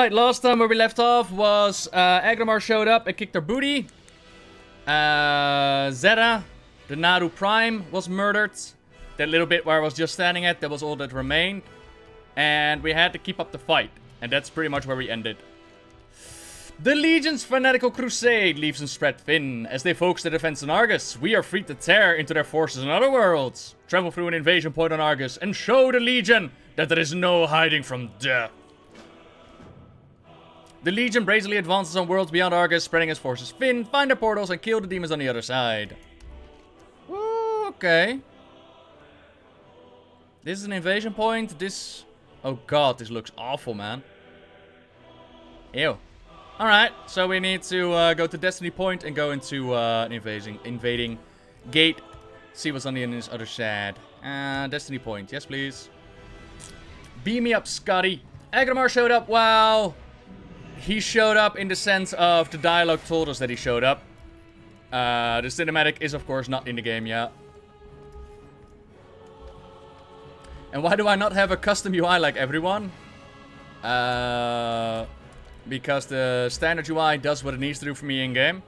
Right, last time where we left off was Agramar showed up and kicked our booty. Zeta, the Naaru Prime, was murdered. That little bit where I was just standing at, that was all that remained. And we had to keep up the fight. And that's pretty much where we ended. The Legion's fanatical crusade leaves them spread thin as they focus their defense on Argus. We are free to tear into their forces in other worlds, travel through an invasion point on Argus, and show the Legion that there is no hiding from death. The Legion brazenly advances on worlds beyond Argus, spreading its forces thin, find their portals, and kill the demons on the other side. Ooh, okay. This is an invasion point. This... Oh god, this looks awful, man. Ew. Alright, so we need to go to Destiny Point and go into an invading gate. See what's on the other side. Destiny Point, yes please. Beam me up, Scotty. Agramar showed up, wow. He showed up in the sense of the dialogue told us that he showed up. The cinematic is of course not in the game yet. And why do I not have a custom UI like everyone? Because the standard UI does what it needs to do for me in-game.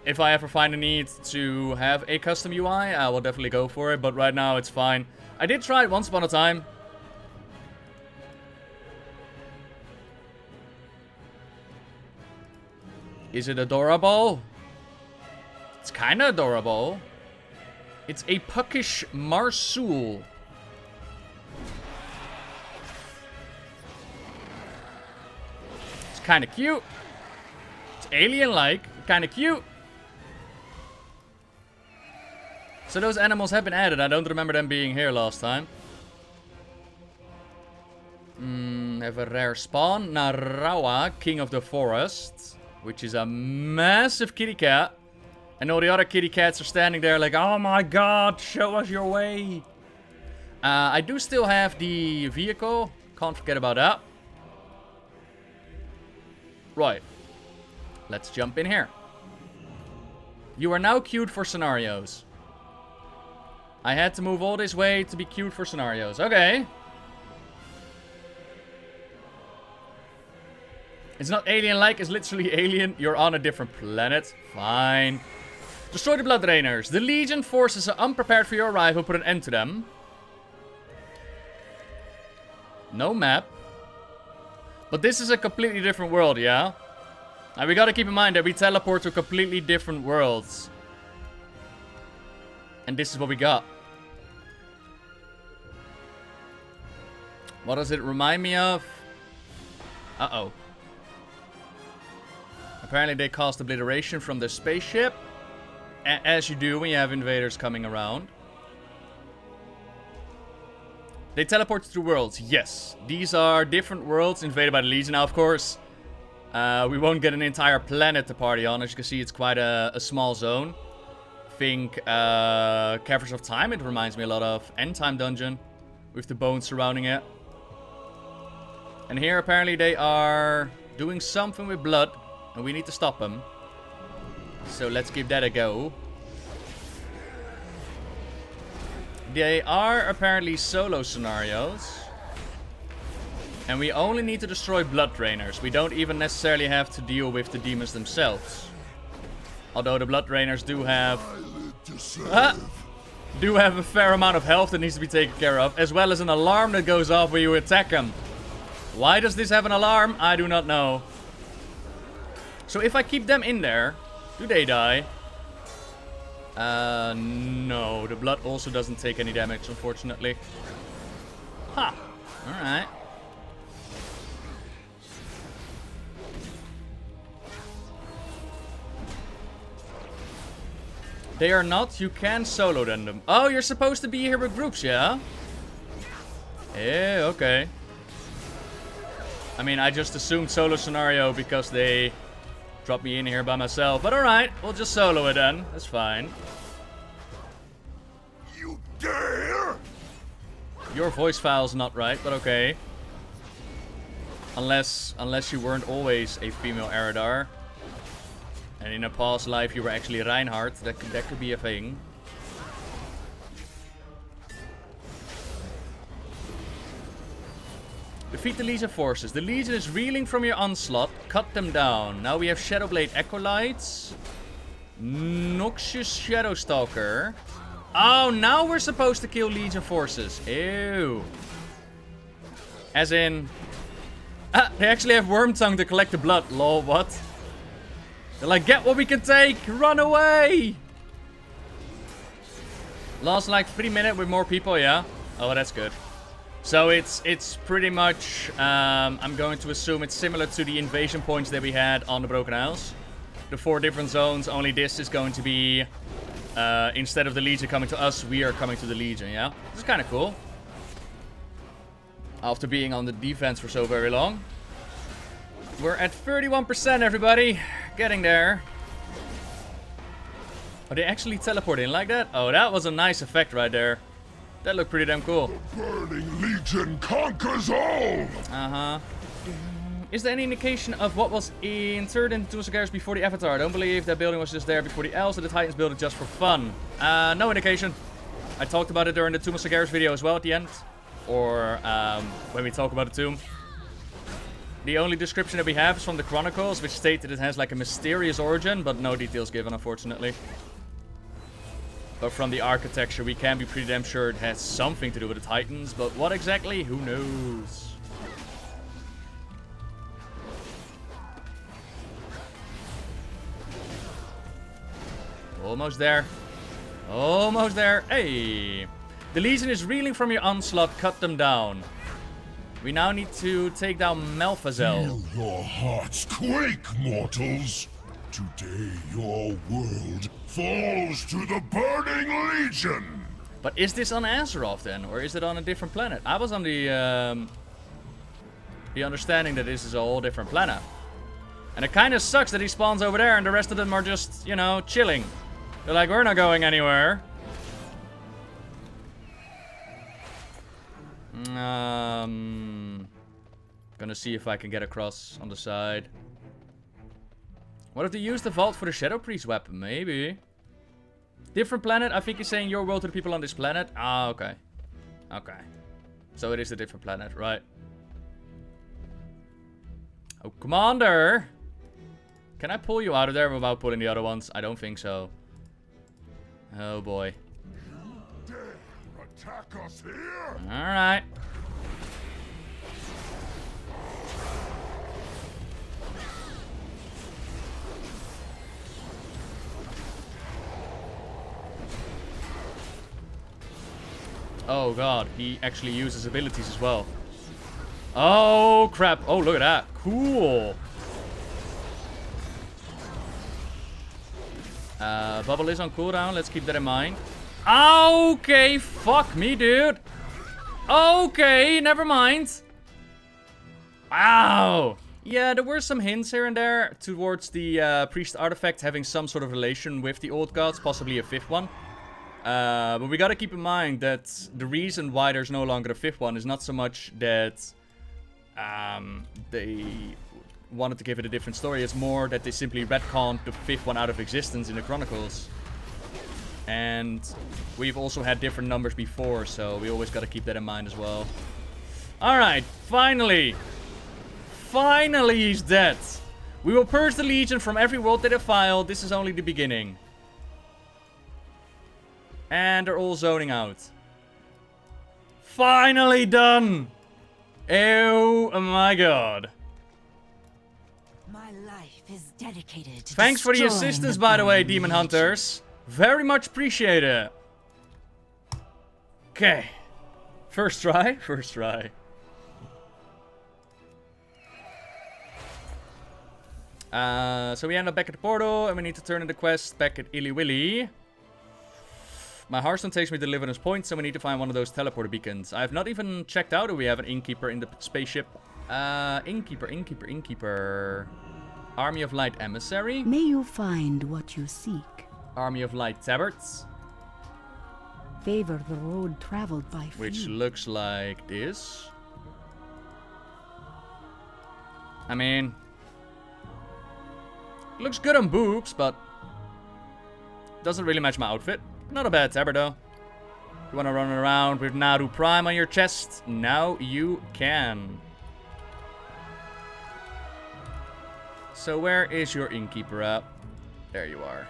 If I ever find a need to have a custom UI, I will definitely go for it. But right now, it's fine. I did try it once upon a time. Is it adorable? It's kind of adorable. It's a puckish Marsul. Kind of cute. It's alien-like. Kind of cute. So those animals have been added. I don't remember them being here last time. Have a rare spawn. Narawa, King of the Forest. Which is a massive kitty cat. And all the other kitty cats are standing there like, oh my god, show us your way. I do still have the vehicle. Can't forget about that. Right. Let's jump in here. You are now queued for scenarios. I had to move all this way to be queued for scenarios. Okay. It's not alien-like, it's literally alien. You're on a different planet. Fine. Destroy the Blood Draeners. The Legion forces are unprepared for your arrival. Put an end to them. No map. But this is a completely different world, yeah? Now we gotta keep in mind that we teleport to completely different worlds. And this is what we got. What does it remind me of? Uh-oh. Apparently they caused obliteration from the spaceship. As you do when you have invaders coming around. They teleport through worlds, yes. These are different worlds invaded by the Legion. Now, of course, we won't get an entire planet to party on. As you can see, it's quite a small zone. Think Caverns of Time. It reminds me a lot of End Time Dungeon. With the bones surrounding it. And here, apparently, they are doing something with blood. And we need to stop them. So let's give that a go. They are apparently solo scenarios. And we only need to destroy Blood Draeners. We don't even necessarily have to deal with the demons themselves. Although the Blood Draeners do have... a fair amount of health that needs to be taken care of. As well as an alarm that goes off when you attack them. Why does this have an alarm? I do not know. So if I keep them in there, do they die? No. The blood also doesn't take any damage, unfortunately. Ha! Alright. They are not. You can solo them. Oh, you're supposed to be here with groups, yeah? Yeah, okay. I mean, I just assumed solo scenario because they... dropped me in here by myself, but alright, we'll just solo it then. That's fine. You dare? Your voice file's not right, but okay. Unless you weren't always a female Eridar. And in a past life you were actually Reinhardt. That could be a thing. Defeat the Legion forces. The Legion is reeling from your onslaught. Cut them down. Now we have Shadowblade Acolytes. Noxious Shadowstalker. Oh, now we're supposed to kill Legion forces. Ew. As in... Ah, they actually have Wormtongue to collect the blood. Lol, what? They're like, get what we can take! Run away! Lost like 3 minutes with more people, yeah? Oh, that's good. So it's pretty much... I'm going to assume it's similar to the invasion points that we had on the Broken Isles. The 4 different zones, only this is going to be... instead of the Legion coming to us, we are coming to the Legion, yeah? This is kind of cool. After being on the defense for so very long. We're at 31%, everybody. Getting there. Oh, they actually teleport in like that? Oh, that was a nice effect right there. That looked pretty damn cool. The Burning Legion conquers all! Uh-huh. Is there any indication of what was inserted into the Garrus before the Avatar? I don't believe that building was just there before the Elves, or the Titans built it just for fun. No indication. I talked about it during the Tomb of Garrus video as well at the end. Or when we talk about the tomb. The only description that we have is from the Chronicles, which state that it has like a mysterious origin, but no details given, unfortunately. But from the architecture, we can be pretty damn sure it has something to do with the Titans, but what exactly? Who knows? Almost there. Almost there. Hey! The Legion is reeling from your onslaught. Cut them down. We now need to take down Malphazel. Feel your hearts quake, mortals. Today your world falls to the Burning Legion. But is this on Azeroth then? Or is it on a different planet? I was on the understanding that this is a whole different planet. And it kind of sucks that he spawns over there and the rest of them are just, you know, chilling. They're like, we're not going anywhere. Gonna see if I can get across on the side. What if they use the vault for the Shadow Priest weapon? Maybe. Different planet? I think he's saying your world to the people on this planet. Ah, okay. Okay. So it is a different planet, right? Oh, Commander! Can I pull you out of there without pulling the other ones? I don't think so. Oh boy. Dare attack us here? Alright. Oh god, he actually uses abilities as well. Oh crap. Oh, look at that. Cool. Bubble is on cooldown. Let's keep that in mind. Okay, fuck me, dude. Okay, never mind. Wow. Yeah, there were some hints here and there towards the priest artifact having some sort of relation with the old gods, possibly a 5th one. But we gotta keep in mind that the reason why there's no longer a 5th one is not so much that they wanted to give it a different story. It's more that they simply retconned the 5th one out of existence in the Chronicles. And we've also had different numbers before, so we always gotta keep that in mind as well. Alright, finally! Finally he's dead! We will purge the Legion from every world they defile. This is only the beginning. And they're all zoning out. Finally done! Oh my god. My life is dedicated to Thanks for the destroying assistance, the by the way, Burning Demon Legion. Hunters. Very much appreciate it. Okay. First try. First try. So we end up back at the portal, and we need to turn in the quest back at Illy Willy. My Hearthstone takes me to Deliverance Point, so we need to find one of those teleporter beacons. I have not even checked out if we have an Innkeeper in the spaceship. Innkeeper. Army of Light Emissary. May you find what you seek. Army of Light Tabards. Favor the road traveled by few. Which looks like this. I mean, looks good on boobs, but doesn't really match my outfit. Not a bad tabard though. You wanna run around with Naaru Prime on your chest? Now you can. So where is your innkeeper at? There you are.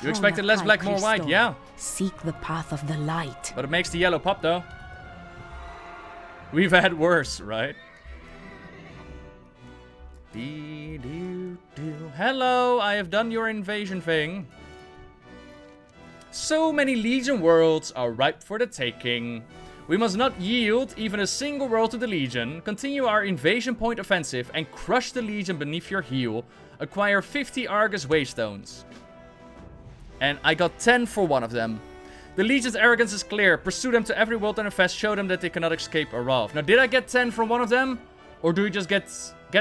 You expected less black, more white, yeah. Seek the path of the light. But it makes the yellow pop, though. We've had worse, right? Hello, I have done your invasion thing. So many Legion worlds are ripe for the taking. We must not yield even a single world to the Legion. Continue our invasion point offensive and crush the Legion beneath your heel. Acquire 50 Argus Waystones. And I got 10 for one of them. The Legion's arrogance is clear. Pursue them to every world and infest. Show them that they cannot escape a wrath. Now, did I get 10 from one of them? Or do you just get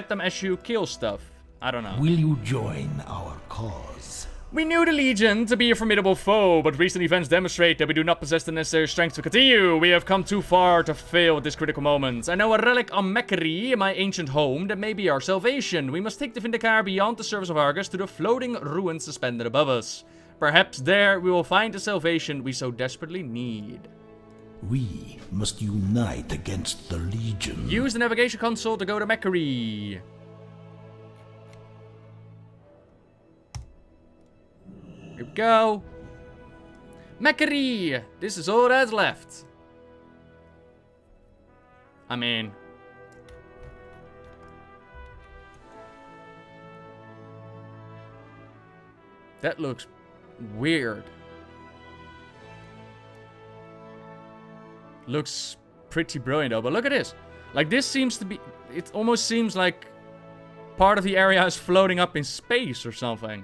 them as you kill stuff? I don't know. Will you join our cause? We knew the Legion to be a formidable foe, but recent events demonstrate that we do not possess the necessary strength to continue. We have come too far to fail at this critical moment. I know a relic on Mecheri, my ancient home, that may be our salvation. We must take the Vindicar beyond the surface of Argus to the floating ruins suspended above us. Perhaps there we will find the salvation we so desperately need. We must unite against the Legion. Use the navigation console to go to Mecheri. Here we go. Mecheri! This is all that's left. I mean... that looks weird. Looks pretty brilliant though, but look at this. Like, this seems to be... it almost seems like part of the area is floating up in space or something.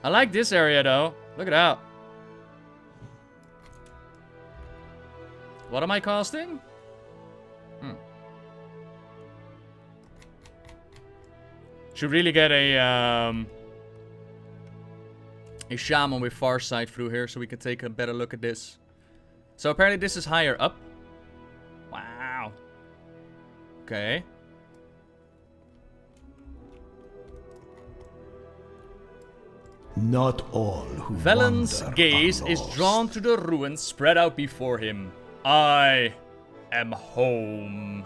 I like this area though. Look at that. What am I casting? Should really get a shaman with Farsight through here so we can take a better look at this. So apparently this is higher up. Wow. Okay. Not all who Velen's wander gaze are is lost. drawn to the ruins spread out before him. I am home.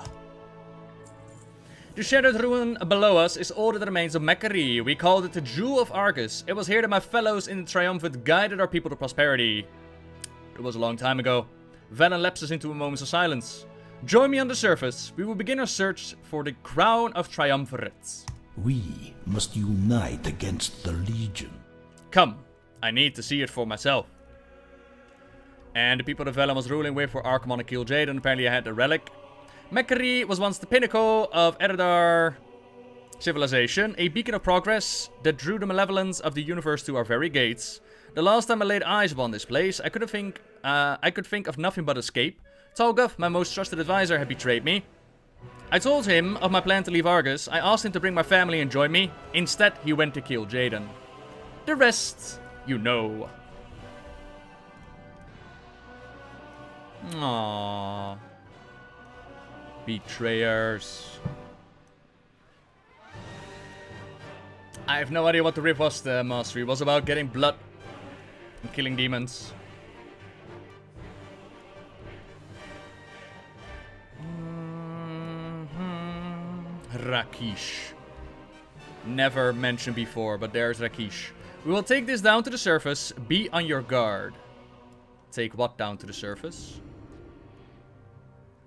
The shattered ruin below us is all that remains of Mecheri. We called it the Jewel of Argus. It was here that my fellows in the Triumvirate guided our people to prosperity. It was a long time ago. Velen lapses into a moment of silence. Join me on the surface. We will begin our search for the crown of Triumvirates. We must unite against the Legion. Come, I need to see it for myself. And the people that Velen was ruling with were Archimon and Kil'jaeden, and apparently I had the Relic. Mecheri was once the pinnacle of Eredar civilization, a beacon of progress that drew the malevolence of the universe to our very gates. The last time I laid eyes upon this place, I could think of nothing but escape. Talgath, my most trusted advisor, had betrayed me. I told him of my plan to leave Argus. I asked him to bring my family and join me. Instead, he went to kill Jaden. The rest, you know. Aww. Betrayers. I have no idea what the riff was, the mastery. It was about getting blood and killing demons. Rakish. Never mentioned before, but there's Rakish. We will take this down to the surface. Be on your guard. Take what down to the surface?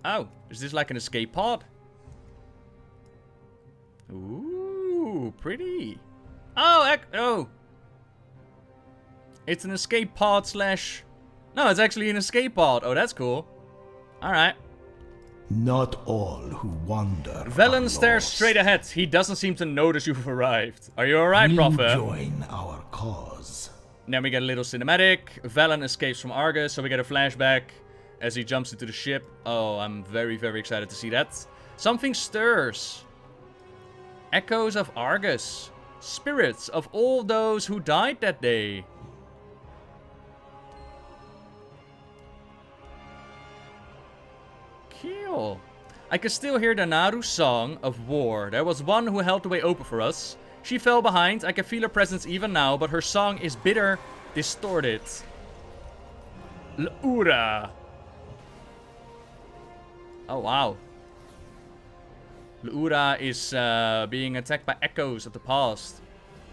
Oh, is this like an escape pod? Ooh, pretty. Oh, oh. It's an escape pod slash... No, it's actually an escape pod. Oh, that's cool. Alright. Not all who wander Velen are stares lost. straight ahead. He doesn't seem to notice you've arrived. Are you alright, Will you Prophet? join our cause? Then we get a little cinematic. Velen escapes from Argus, so we get a flashback as he jumps into the ship. Oh, I'm very, very excited to see that. Something stirs. Echoes of Argus. Spirits of all those who died that day. Cool. I can still hear the Naaru song of war. There was one who held the way open for us. She fell behind. I can feel her presence even now, but her song is bitter, distorted. L'Ura. Oh, wow. Luura is being attacked by echoes of the past.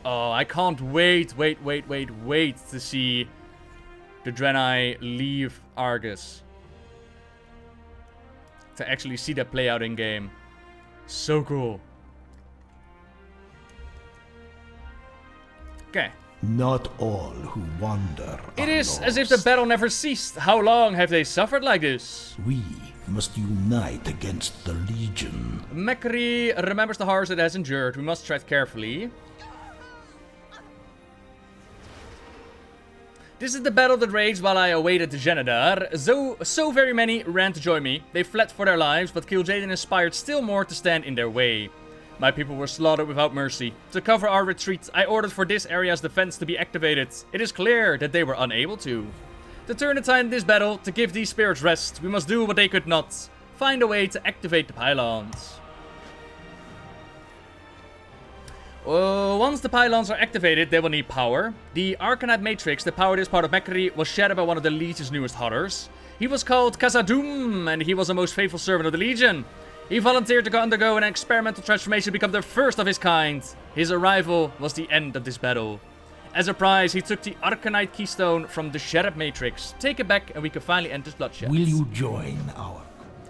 Oh, I can't wait to see the Draenei leave Argus. To actually see that play out in game. So cool. Okay. Not all who wander It are is as if lost. the battle never ceased. How long have they suffered like this? We must unite against the Legion. Mekri remembers the horrors it has endured. We must tread carefully. This is the battle that raged while I awaited the Genedar. So very many ran to join me. They fled for their lives, but Kil'jaeden inspired still more to stand in their way. My people were slaughtered without mercy. To cover our retreat, I ordered for this area's defense to be activated. It is clear that they were unable to. To turn the tide in this battle, to give these spirits rest, we must do what they could not. Find a way to activate the pylons. Once the pylons are activated, they will need power. The Arcanite Matrix that powered this part of Mekri was shattered by one of the Legion's newest horrors. He was called Khazad-dûm, and he was a most faithful servant of the Legion. He volunteered to undergo an experimental transformation to become the first of his kind. His arrival was the end of this battle. As a prize, he took the Arcanite Keystone from the Shattered Matrix. Take it back and we can finally end this bloodshed. Will you join our...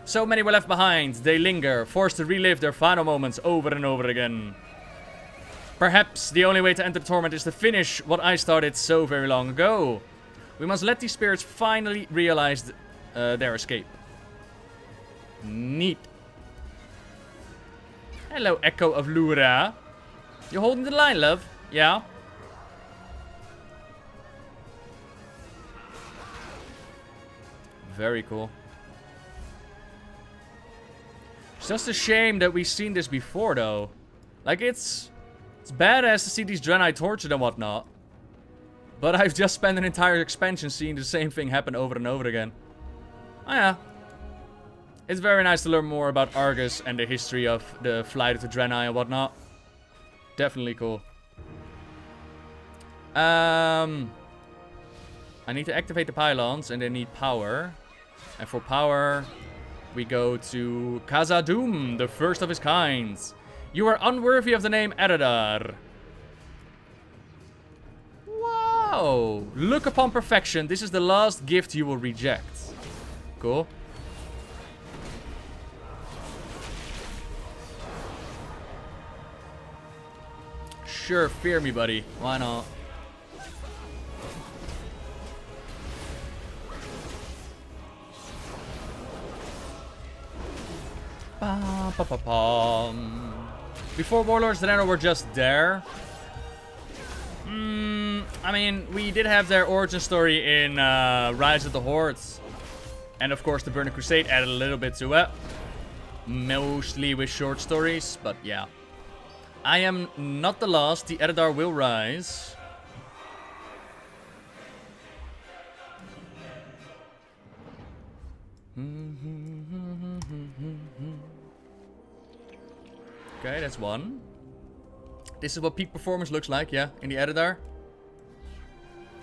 So many were left behind. They linger, forced to relive their final moments over and over again. Perhaps the only way to enter the torment is to finish what I started so very long ago. We must let these spirits finally realize their escape. Neat. Hello, Echo of Luura. You holding the line, love? Yeah? Very cool. It's just a shame that we've seen this before, though. Like, it's badass to see these Draenei tortured and whatnot. But I've just spent an entire expansion seeing the same thing happen over and over again. Oh yeah. It's very nice to learn more about Argus and the history of the flight of the Draenei and whatnot. Definitely cool. I need to activate the pylons and they need power. And for power, we go to Khazad-dûm, the first of his kind. You are unworthy of the name Eredar. Wow! Look upon perfection. This is the last gift you will reject. Cool. Sure, fear me, buddy. Why not? Before Warlords, the Naaru were just there. I mean, we did have their origin story in Rise of the Hordes. And of course, the Burning Crusade added a little bit to it. Mostly with short stories, but yeah. I am not the last. The Eredar will rise. Okay, that's one. This is what peak performance looks like, yeah, in the Eredar.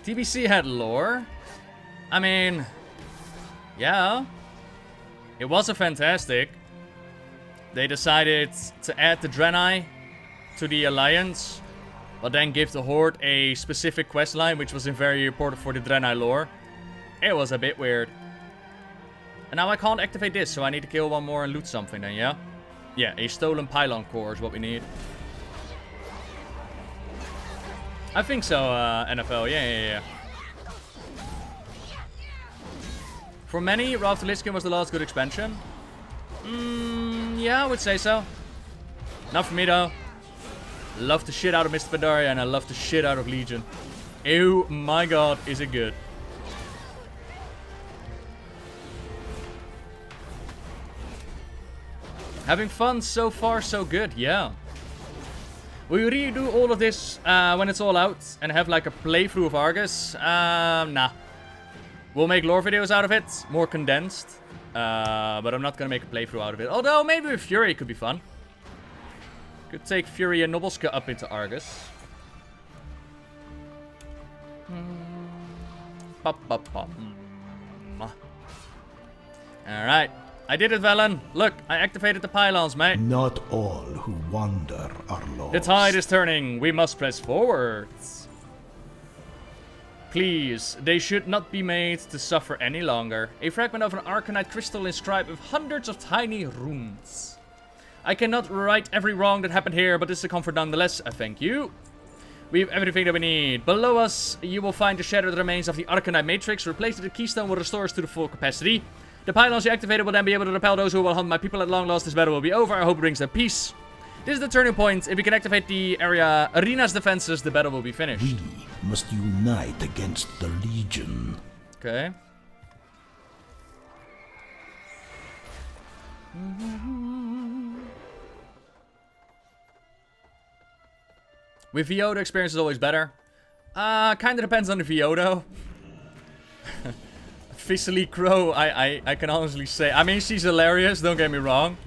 TBC had lore. I mean, yeah. It was a fantastic. They decided to add the Draenei to the Alliance, but then give the Horde a specific questline, which was very important for the Draenei lore. It was a bit weird. And now I can't activate this, so I need to kill one more and loot something then, yeah? Yeah, a stolen pylon core is what we need. I think so, NFL. Yeah. For many, Wrath of the Lich King was the last good expansion. Yeah, I would say so. Not for me, though. Love the shit out of Mr. Pandaria, and I love the shit out of Legion. Oh my god, is it good. Having fun so far, so good, yeah. Will you redo all of this when it's all out and have like a playthrough of Argus? Nah. We'll make lore videos out of it, more condensed. But I'm not gonna make a playthrough out of it. Although maybe with Fury it could be fun. Could take Fury and Nobilska up into Argus. Alright. I did it, Velen. Look, I activated the pylons, mate. Not all who wander are lost. The tide is turning. We must press forwards. Please, they should not be made to suffer any longer. A fragment of an arcanite crystal inscribed with hundreds of tiny runes. I cannot right every wrong that happened here, but this is a comfort nonetheless. Thank you. We have everything that we need. Below us, you will find the shattered remains of the arcanite matrix. Replacing the keystone will restore us to the full capacity. The pylons you activated will then be able to repel those who will hunt my people. At long last, this battle will be over. I hope it brings them peace. This is the turning point. If we can activate the arena's defenses, the battle will be finished. We must unite against the Legion. Okay. With VO, the experience is always better. Kind of depends on the VO, though. Fisily Crow, I can honestly say. I mean, she's hilarious, don't get me wrong.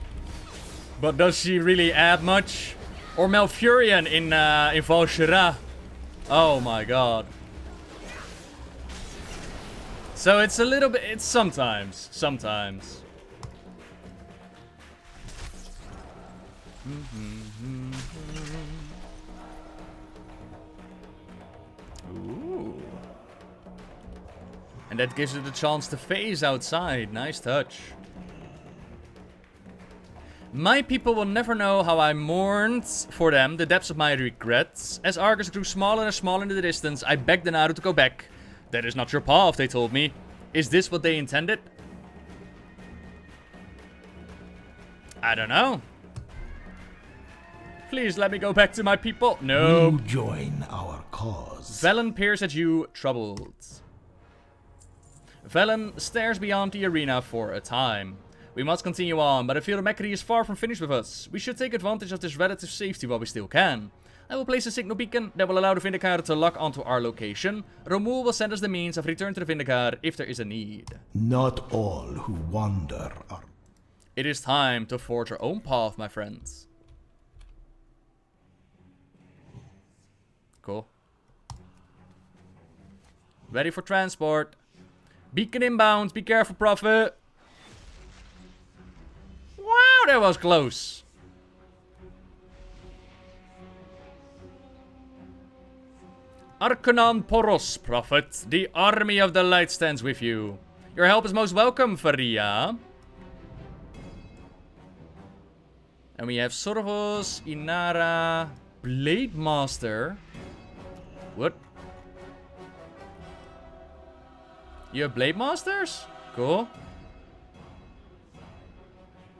But does she really add much? Or Malfurion in Val'sharah. Oh my god. So it's a little bit, it's sometimes. Ooh. And that gives you the chance to phase outside. Nice touch. My people will never know how I mourned for them, the depths of my regrets. As Argus grew smaller and smaller in the distance, I begged the Naaru to go back. That is not your path, they told me. Is this what they intended? I don't know. Please let me go back to my people. No. You join our cause. Velen peers at you, troubled. Velen stares beyond the arena for a time. We must continue on, but I feel the Mechany is far from finished with us. We should take advantage of this relative safety while we still can. I will place a signal beacon that will allow the Vindicator to lock onto our location. Romul will send us the means of return to the Vindicator if there is a need. Not all who wander are... It is time to forge our own path, my friends. Cool. Ready for transport. Beacon inbound. Be careful, Prophet. Wow, that was close. Arcanon Poros, Prophet. The army of the light stands with you. Your help is most welcome, Faria. And we have Sorvos, Inara, Blade Master. What? You have Blade Masters? Cool.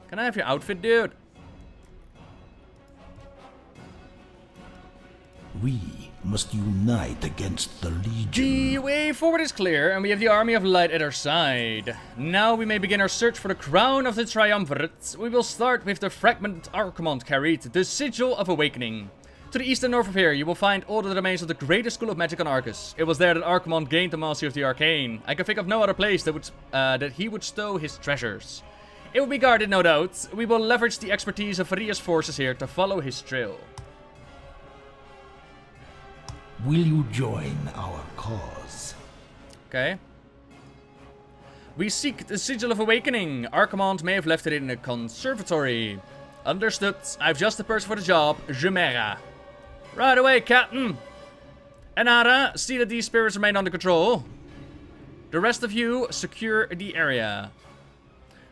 Can I have your outfit, dude? We must unite against the Legion. The way forward is clear, and we have the Army of Light at our side. Now we may begin our search for the crown of the Triumvirate. We will start with the fragment Archimond carried, the Sigil of Awakening. To the east and north of here, you will find all the remains of the greatest school of magic on Arcus. It was there that Archimond gained the mastery of the arcane. I can think of no other place that he would stow his treasures. It will be guarded, no doubt. We will leverage the expertise of Faria's forces here to follow his trail. Will you join our cause? Okay. We seek the Sigil of Awakening. Archimond may have left it in the Conservatory. Understood. I've just the person for the job. Jemera. Right away, Captain. Anara, see that these spirits remain under control. The rest of you, secure the area.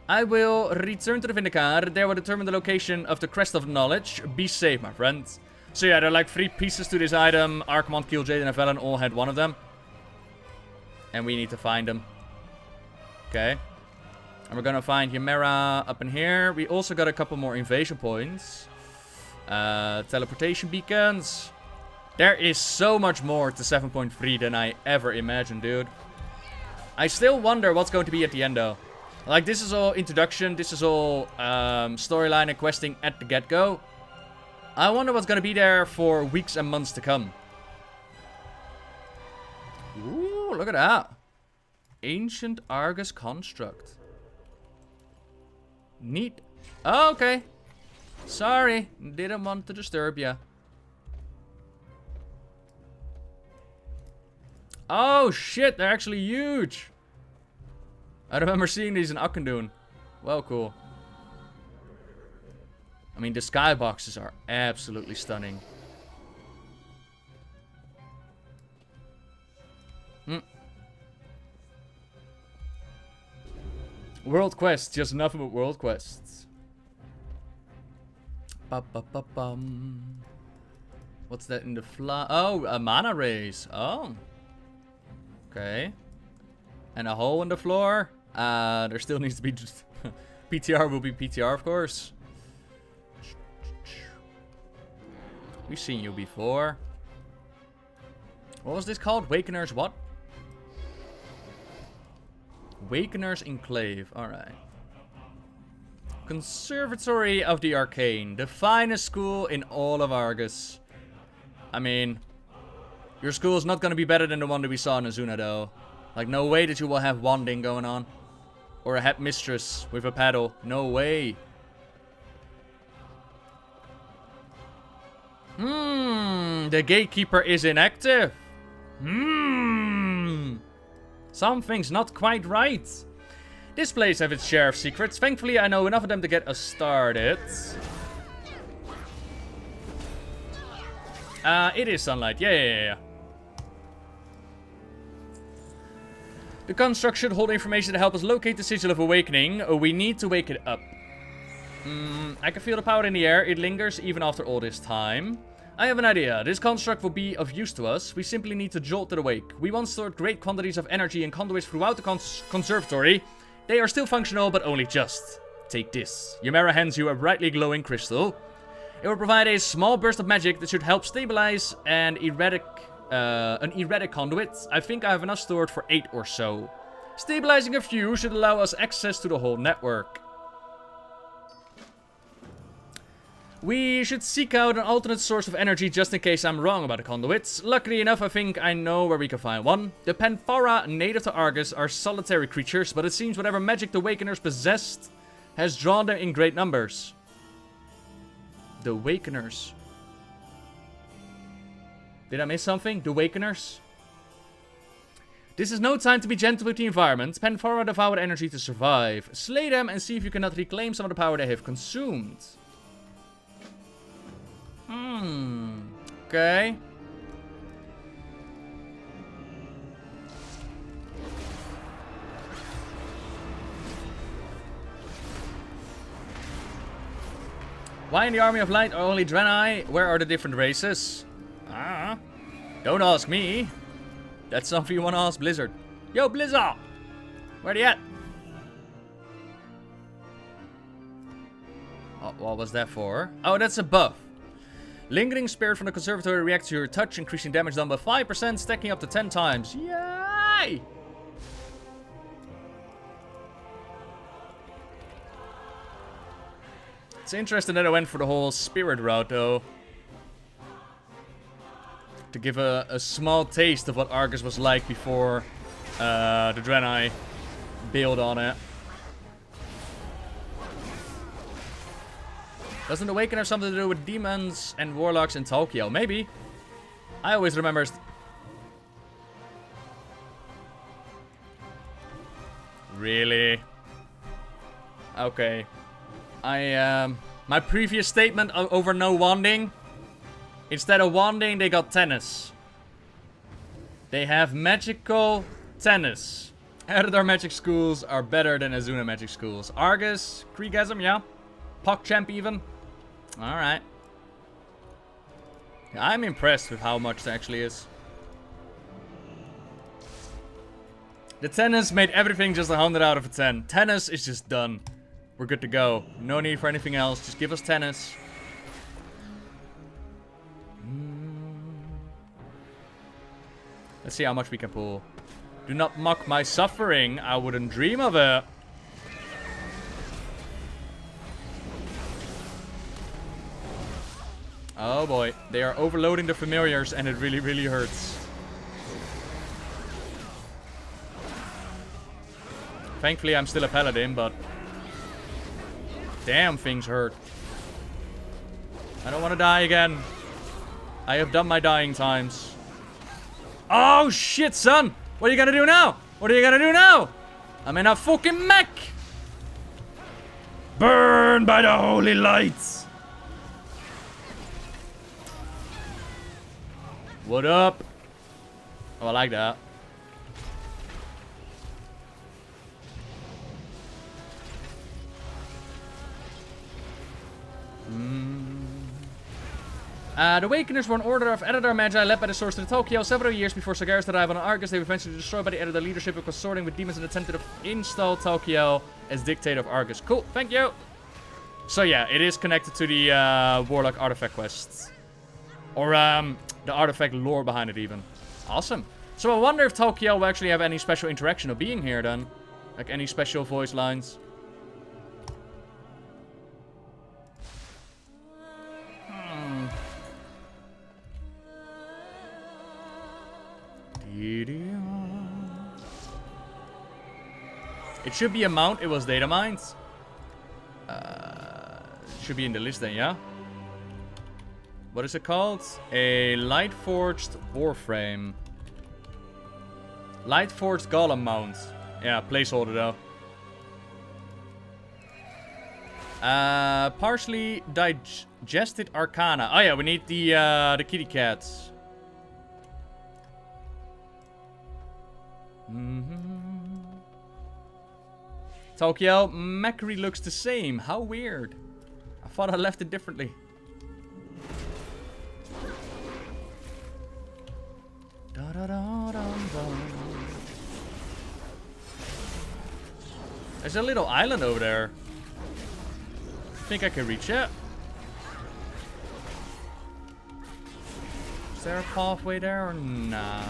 I will return to the Vindicator. There will determine the location of the Crest of Knowledge. Be safe, my friend. So yeah, there are like 3 pieces to this item. Archimond, Kill, Jade, and Velen all had one of them. And we need to find them. Okay. And we're gonna find Ymera up in here. We also got a couple more invasion points. Teleportation beacons. There is so much more to 7.3 than I ever imagined, dude. I still wonder what's going to be at the end, though. Like, this is all introduction. This is all storyline and questing at the get-go. I wonder what's going to be there for weeks and months to come. Ooh, look at that. Ancient Argus construct. Neat. Oh, okay. Sorry. Didn't want to disturb you. Oh, shit. They're actually huge. I remember seeing these in Akendun. Well, cool. I mean, the skyboxes are absolutely stunning. World quests, just nothing but world quests. Ba-ba-ba-bum. What's that in the Oh, a mana raise. Oh. Okay. And a hole in the floor. There still needs to be just... PTR will be PTR, of course. We've seen you before. What was this called? Wakener's what? Wakener's Enclave. Alright. Conservatory of the Arcane. The finest school in all of Argus. I mean, your school is not going to be better than the one that we saw in Azuna, though. Like, no way that you will have wanding going on. Or a headmistress with a paddle. No way. The gatekeeper is inactive. Something's not quite right. This place has its share of secrets. Thankfully, I know enough of them to get us started. It is sunlight. Yeah. The construct should hold information to help us locate the Sigil of Awakening. We need to wake it up. I can feel the power in the air. It lingers even after all this time. I have an idea. This construct will be of use to us. We simply need to jolt it awake. We once stored great quantities of energy in conduits throughout the conservatory. They are still functional, but only just. Take this. Ymera hands you a brightly glowing crystal. It will provide a small burst of magic that should help stabilize an erratic conduit. I think I have enough stored for 8 or so. Stabilizing a few should allow us access to the whole network. We should seek out an alternate source of energy just in case I'm wrong about the conduits. Luckily enough, I think I know where we can find one. The Panphora, native to Argus, are solitary creatures, but it seems whatever magic the Wakeners possessed has drawn them in great numbers. The Wakeners. Did I miss something? The Wakeners? This is no time to be gentle with the environment. Panphora devoured energy to survive. Slay them and see if you cannot reclaim some of the power they have consumed. Okay. Why in the Army of Light are only Draenei? Where are the different races? Don't ask me. That's something you want to ask Blizzard. Yo, Blizzard! Where they at? Oh, what was that for? Oh, that's a buff. Lingering Spirit from the Conservatory reacts to your touch, increasing damage done by 5%, stacking up to 10 times. Yay! It's interesting that I went for the whole spirit route, though. To give a small taste of what Argus was like before the Draenei bailed on it. Doesn't Awaken have something to do with demons and warlocks in Tokyo? Maybe. I always remember... Really? Okay. My previous statement over no wanding. Instead of wanding, they got tennis. They have magical tennis. Eridar magic schools are better than Azuna magic schools. Argus, Kriegasm, yeah. PogChamp even. Alright. I'm impressed with how much there actually is. The tennis made everything just 100 out of 10. Tennis is just done. We're good to go. No need for anything else. Just give us tennis. Let's see how much we can pull. Do not mock my suffering. I wouldn't dream of it. Oh boy. They are overloading the familiars and it really, really hurts. Thankfully, I'm still a paladin, but... Damn, things hurt. I don't want to die again. I have done my dying times. Oh, shit, son! What are you gonna do now? What are you gonna do now? I'm in a fucking mech! Burn by the holy lights! What up? Oh, I like that. The Awakeners were an order of Editor Magi led by the Source to Tokyo several years before Sagar's arrival on Argus. They were eventually destroyed by the Editor leadership of consorting with demons and attempted to install Tokyo as dictator of Argus. Cool, thank you. So yeah, it is connected to the Warlock artifact quests. Or the artifact lore behind it even. Awesome. So I wonder if Tokyo will actually have any special interaction of being here then. Like any special voice lines. It should be a mount. It was data mined. Should be in the list then, yeah? What is it called? A light-forged warframe. Light-forged golem mount. Yeah, placeholder though. Partially digested arcana. Oh yeah, we need the kitty cats. Tokyo, Macri looks the same. How weird. I thought I left it differently. There's a little island over there. Think I can reach it? Is there a pathway there or nah?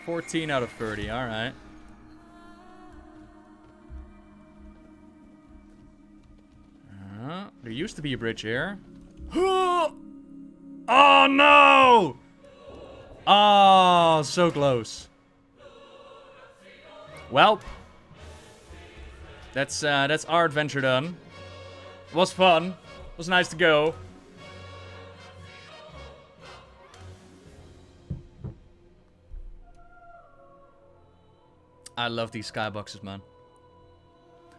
14 out of 30, alright. There used to be a bridge here. Oh no! Oh, so close. Well, that's our adventure done. It was fun. It was nice to go. I love these skyboxes, man.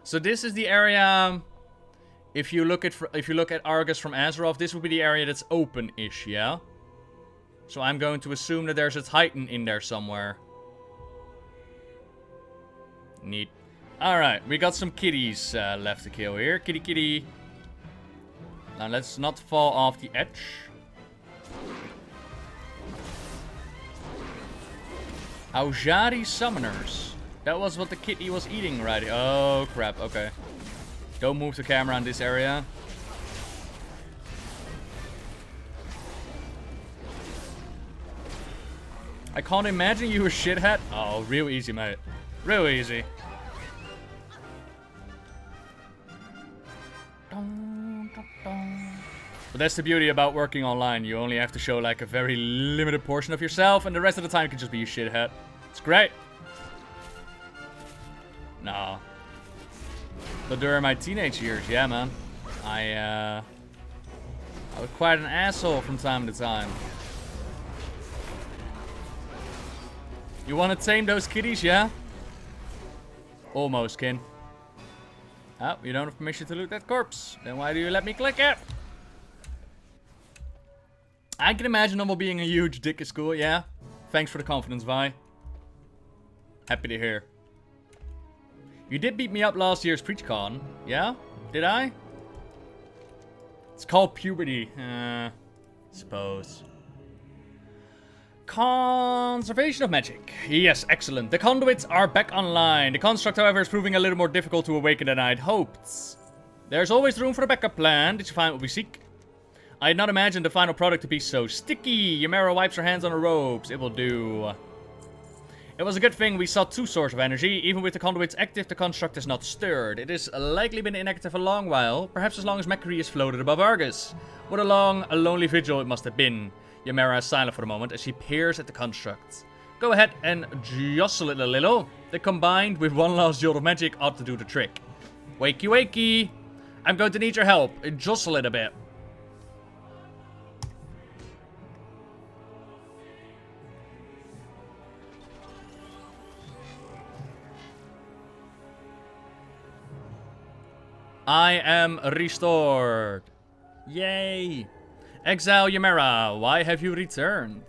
So this is the area. If you look at Argus from Azeroth, this would be the area that's open-ish, yeah. So I'm going to assume that there's a Titan in there somewhere. Neat. All right, we got some kitties left to kill here. Kitty, kitty. Now let's not fall off the edge. Aujari summoners. That was what the kitty was eating, right? Oh, crap. Okay. Don't move the camera in this area. I can't imagine you a shithead. Oh, real easy, mate. Real easy. But that's the beauty about working online. You only have to show like a very limited portion of yourself, and the rest of the time can just be a shithead. It's great. No. But during my teenage years, yeah, man. I was quite an asshole from time to time. You want to tame those kitties, yeah? Almost, kin. Oh, you don't have permission to loot that corpse. Then why do you let me click it? I can imagine Humble being a huge dick at school, yeah? Thanks for the confidence, Vi. Happy to hear. You did beat me up last year's PreachCon, yeah? Did I? It's called puberty, suppose. Conservation of magic. Yes, excellent. The conduits are back online. The construct, however, is proving a little more difficult to awaken than I'd hoped. There's always room for a backup plan. Did you find what we seek? I had not imagined the final product to be so sticky. Yamera wipes her hands on the ropes. It will do. It was a good thing we saw two sources of energy. Even with the conduits active, the construct is not stirred. It has likely been inactive a long while. Perhaps as long as Macri is floated above Argus. What a lonely vigil it must have been. Yamera is silent for the moment as she peers at the construct. Go ahead and jostle it a little. The combined with one last jolt of magic ought to do the trick. Wakey wakey. I'm going to need your help. Jostle it a bit. I am restored. Yay. Exile Ymera, why have you returned?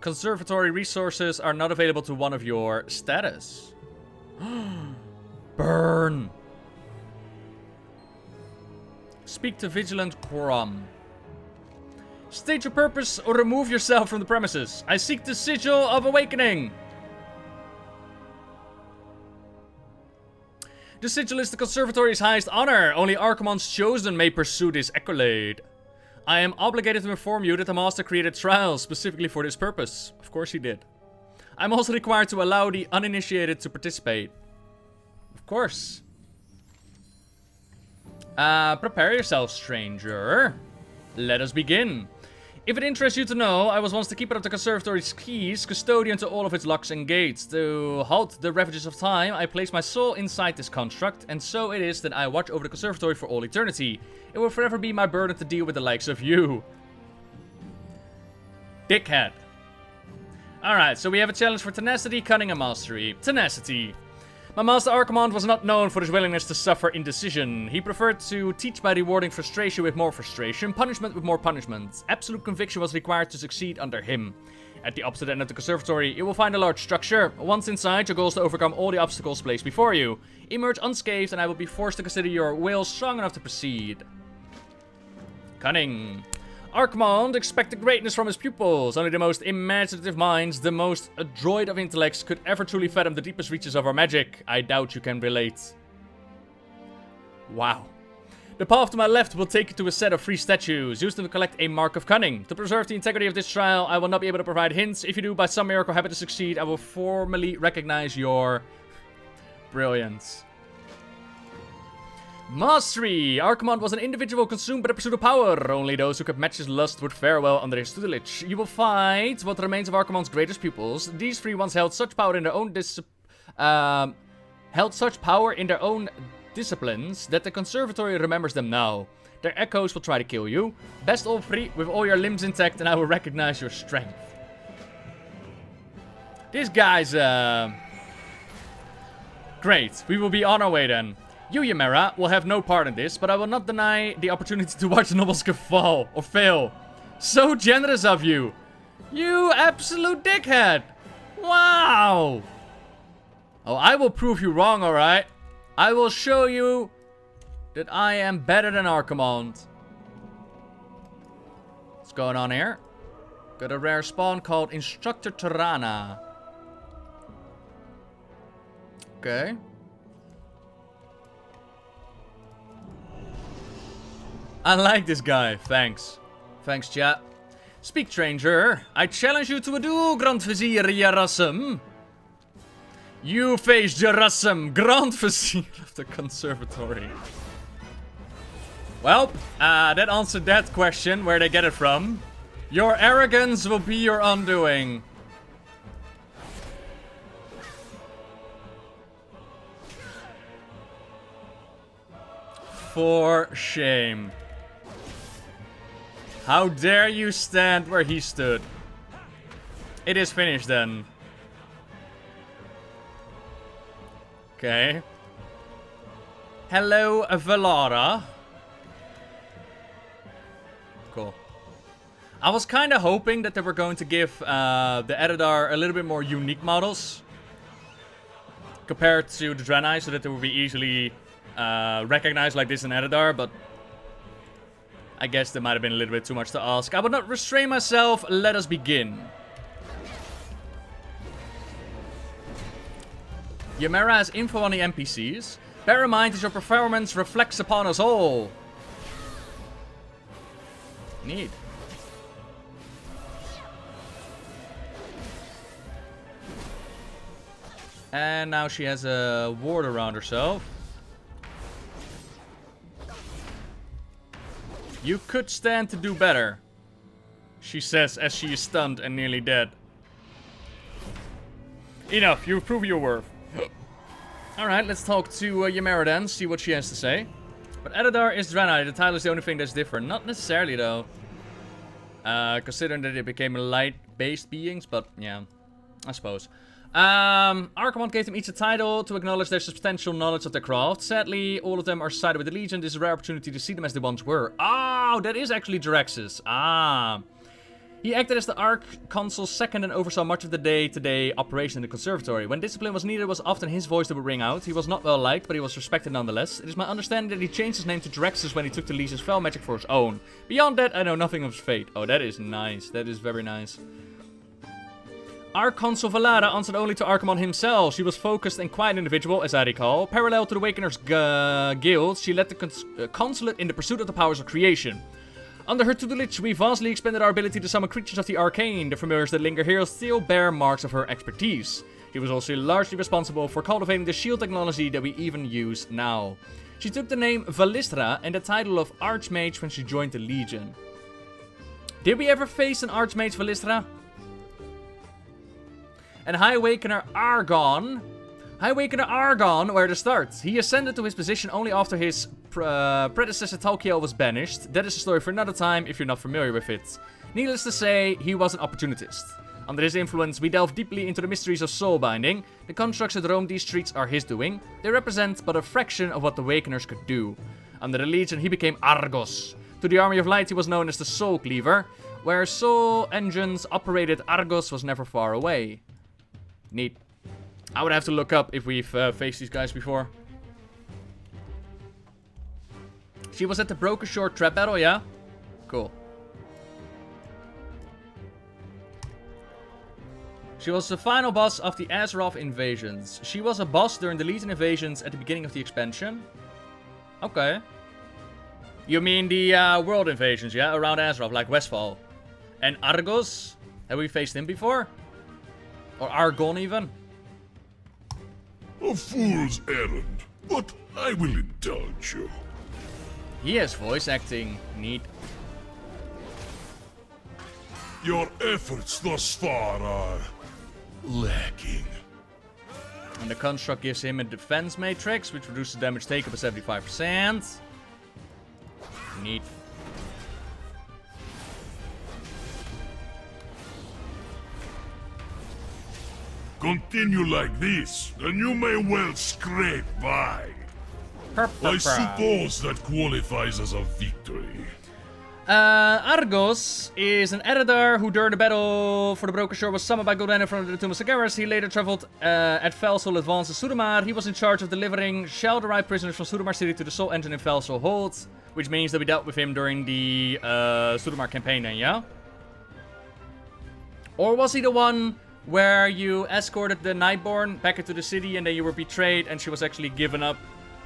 Conservatory resources are not available to one of your status. Burn. Speak to Vigilant Quorum. State your purpose or remove yourself from the premises. I seek the sigil of awakening. The sigil is the Conservatory's highest honor. Only Archimonde's chosen may pursue this accolade. I am obligated to inform you that the Master created trials specifically for this purpose. Of course he did. I'm also required to allow the uninitiated to participate. Of course. Prepare yourself, stranger. Let us begin. If it interests you to know, I was once the keeper of the Conservatory's keys, custodian to all of its locks and gates. To halt the ravages of time, I place my soul inside this construct, and so it is that I watch over the Conservatory for all eternity. It will forever be my burden to deal with the likes of you. Dickhead. Alright, so we have a challenge for Tenacity, Cunning, and Mastery. Tenacity. My Master Archimonde was not known for his willingness to suffer indecision. He preferred to teach by rewarding frustration with more frustration, punishment with more punishment. Absolute conviction was required to succeed under him. At the opposite end of the Conservatory, you will find a large structure. Once inside, your goal is to overcome all the obstacles placed before you. Emerge unscathed and I will be forced to consider your will strong enough to proceed. Cunning. Archimonde expected greatness from his pupils. Only the most imaginative minds, the most adroit of intellects, could ever truly fathom the deepest reaches of our magic. I doubt you can relate. Wow. The path to my left will take you to a set of 3 statues. Use them to collect a mark of cunning. To preserve the integrity of this trial, I will not be able to provide hints. If you do, by some miracle, happen to succeed, I will formally recognize your brilliance. Mastery! Archimonde was an individual consumed by the pursuit of power. Only those who could match his lust would fare well under his tutelage. You will fight what remains of Archimonde's greatest pupils. These 3 once held such power in their own disciplines that the Conservatory remembers them now. Their echoes will try to kill you. Best all 3 with all your limbs intact, and I will recognize your strength. This guy's great. We will be on our way then. You, Ymera, will have no part in this, but I will not deny the opportunity to watch the nobles fall or fail. So generous of you. You absolute dickhead. Wow. Oh, I will prove you wrong, alright? I will show you that I am better than Archimonde. What's going on here? Got a rare spawn called Instructor Tirana. Okay. I like this guy. Thanks. Thanks, chat. Speak, stranger. I challenge you to a duel, Grand Vizier Yarasum. You face Jarasum, Grand Vizier of the Conservatory. Well, that answered that question, where they get it from. Your arrogance will be your undoing. For shame. How dare you stand where he stood? It is finished then. Okay. Hello, Valara. Cool. I was kind of hoping that they were going to give the Eredar a little bit more unique models compared to the Draenei, so that they would be easily recognized like this in Eredar, but I guess that might have been a little bit too much to ask. I would not restrain myself. Let us begin. Ymera has info on the NPCs. Bear in mind that your performance reflects upon us all. Neat. And now she has a ward around herself. You could stand to do better, she says as she is stunned and nearly dead. Enough, you've proven your worth. Alright, let's talk to Ymera then, see what she has to say. But Eredar is Draenei, the title is the only thing that's different. Not necessarily though. Considering that they became light-based beings, but yeah, I suppose. Archimond gave them each a title to acknowledge their substantial knowledge of their craft. Sadly, all of them are sided with the Legion. This is a rare opportunity to see them as they once were. Oh, that is actually Drexus. Ah. He acted as the Arch-Consul's second and oversaw much of the day-to-day operation in the Conservatory. When discipline was needed, it was often his voice that would ring out. He was not well liked, but he was respected nonetheless. It is my understanding that he changed his name to Drexus when he took the Legion's fel magic for his own. Beyond that, I know nothing of his fate. Oh, that is nice. That is very nice. Arch-Consul Valada answered only to Archimond himself. She was focused and quiet individual, as I recall. Parallel to the Awakener's guild, she led the consulate in the pursuit of the powers of creation. Under her tutelage, we vastly expanded our ability to summon creatures of the arcane. The familiars that linger here still bear marks of her expertise. She was also largely responsible for cultivating the shield technology that we even use now. She took the name Valistra and the title of Archmage when she joined the Legion. Did we ever face an Archmage Valistra? And High Awakener Argon. High Awakener Argon were the start. He ascended to his position only after his predecessor Talgath was banished. That is a story for another time if you're not familiar with it. Needless to say, he was an opportunist. Under his influence, we delve deeply into the mysteries of soul binding. The constructs that roam these streets are his doing. They represent but a fraction of what the Awakeners could do. Under the Legion, he became Argos. To the Army of Light, he was known as the Soul Cleaver. Where soul engines operated, Argos was never far away. Neat. I would have to look up if we've faced these guys before. She was at the Broken Shore trap battle, yeah? Cool. She was the final boss of the Azeroth invasions. She was a boss during the Legion invasions at the beginning of the expansion. Okay. You mean the world invasions, yeah? Around Azeroth, like Westfall. And Argos? Have we faced him before? Or Argon even? A fool's errand, but I will indulge you. He has voice acting. Neat. Your efforts thus far are lacking. And the construct gives him a defense matrix, which reduces damage taken by 75%. Neat. Continue like this, and you may well scrape by. I suppose that qualifies as a victory. Argos is an editor who during the battle for the Broken Shore was summoned by Draenei from the Tomb of Sagaras. He later traveled at Felsol Advance to Sudamar. He was in charge of delivering Shelderite prisoners from Sudamar City to the Soul Engine in Felsol Hold, which means that we dealt with him during the Sudamar campaign then, yeah? Or was he the one where you escorted the Nightborn back into the city and then you were betrayed and she was actually given up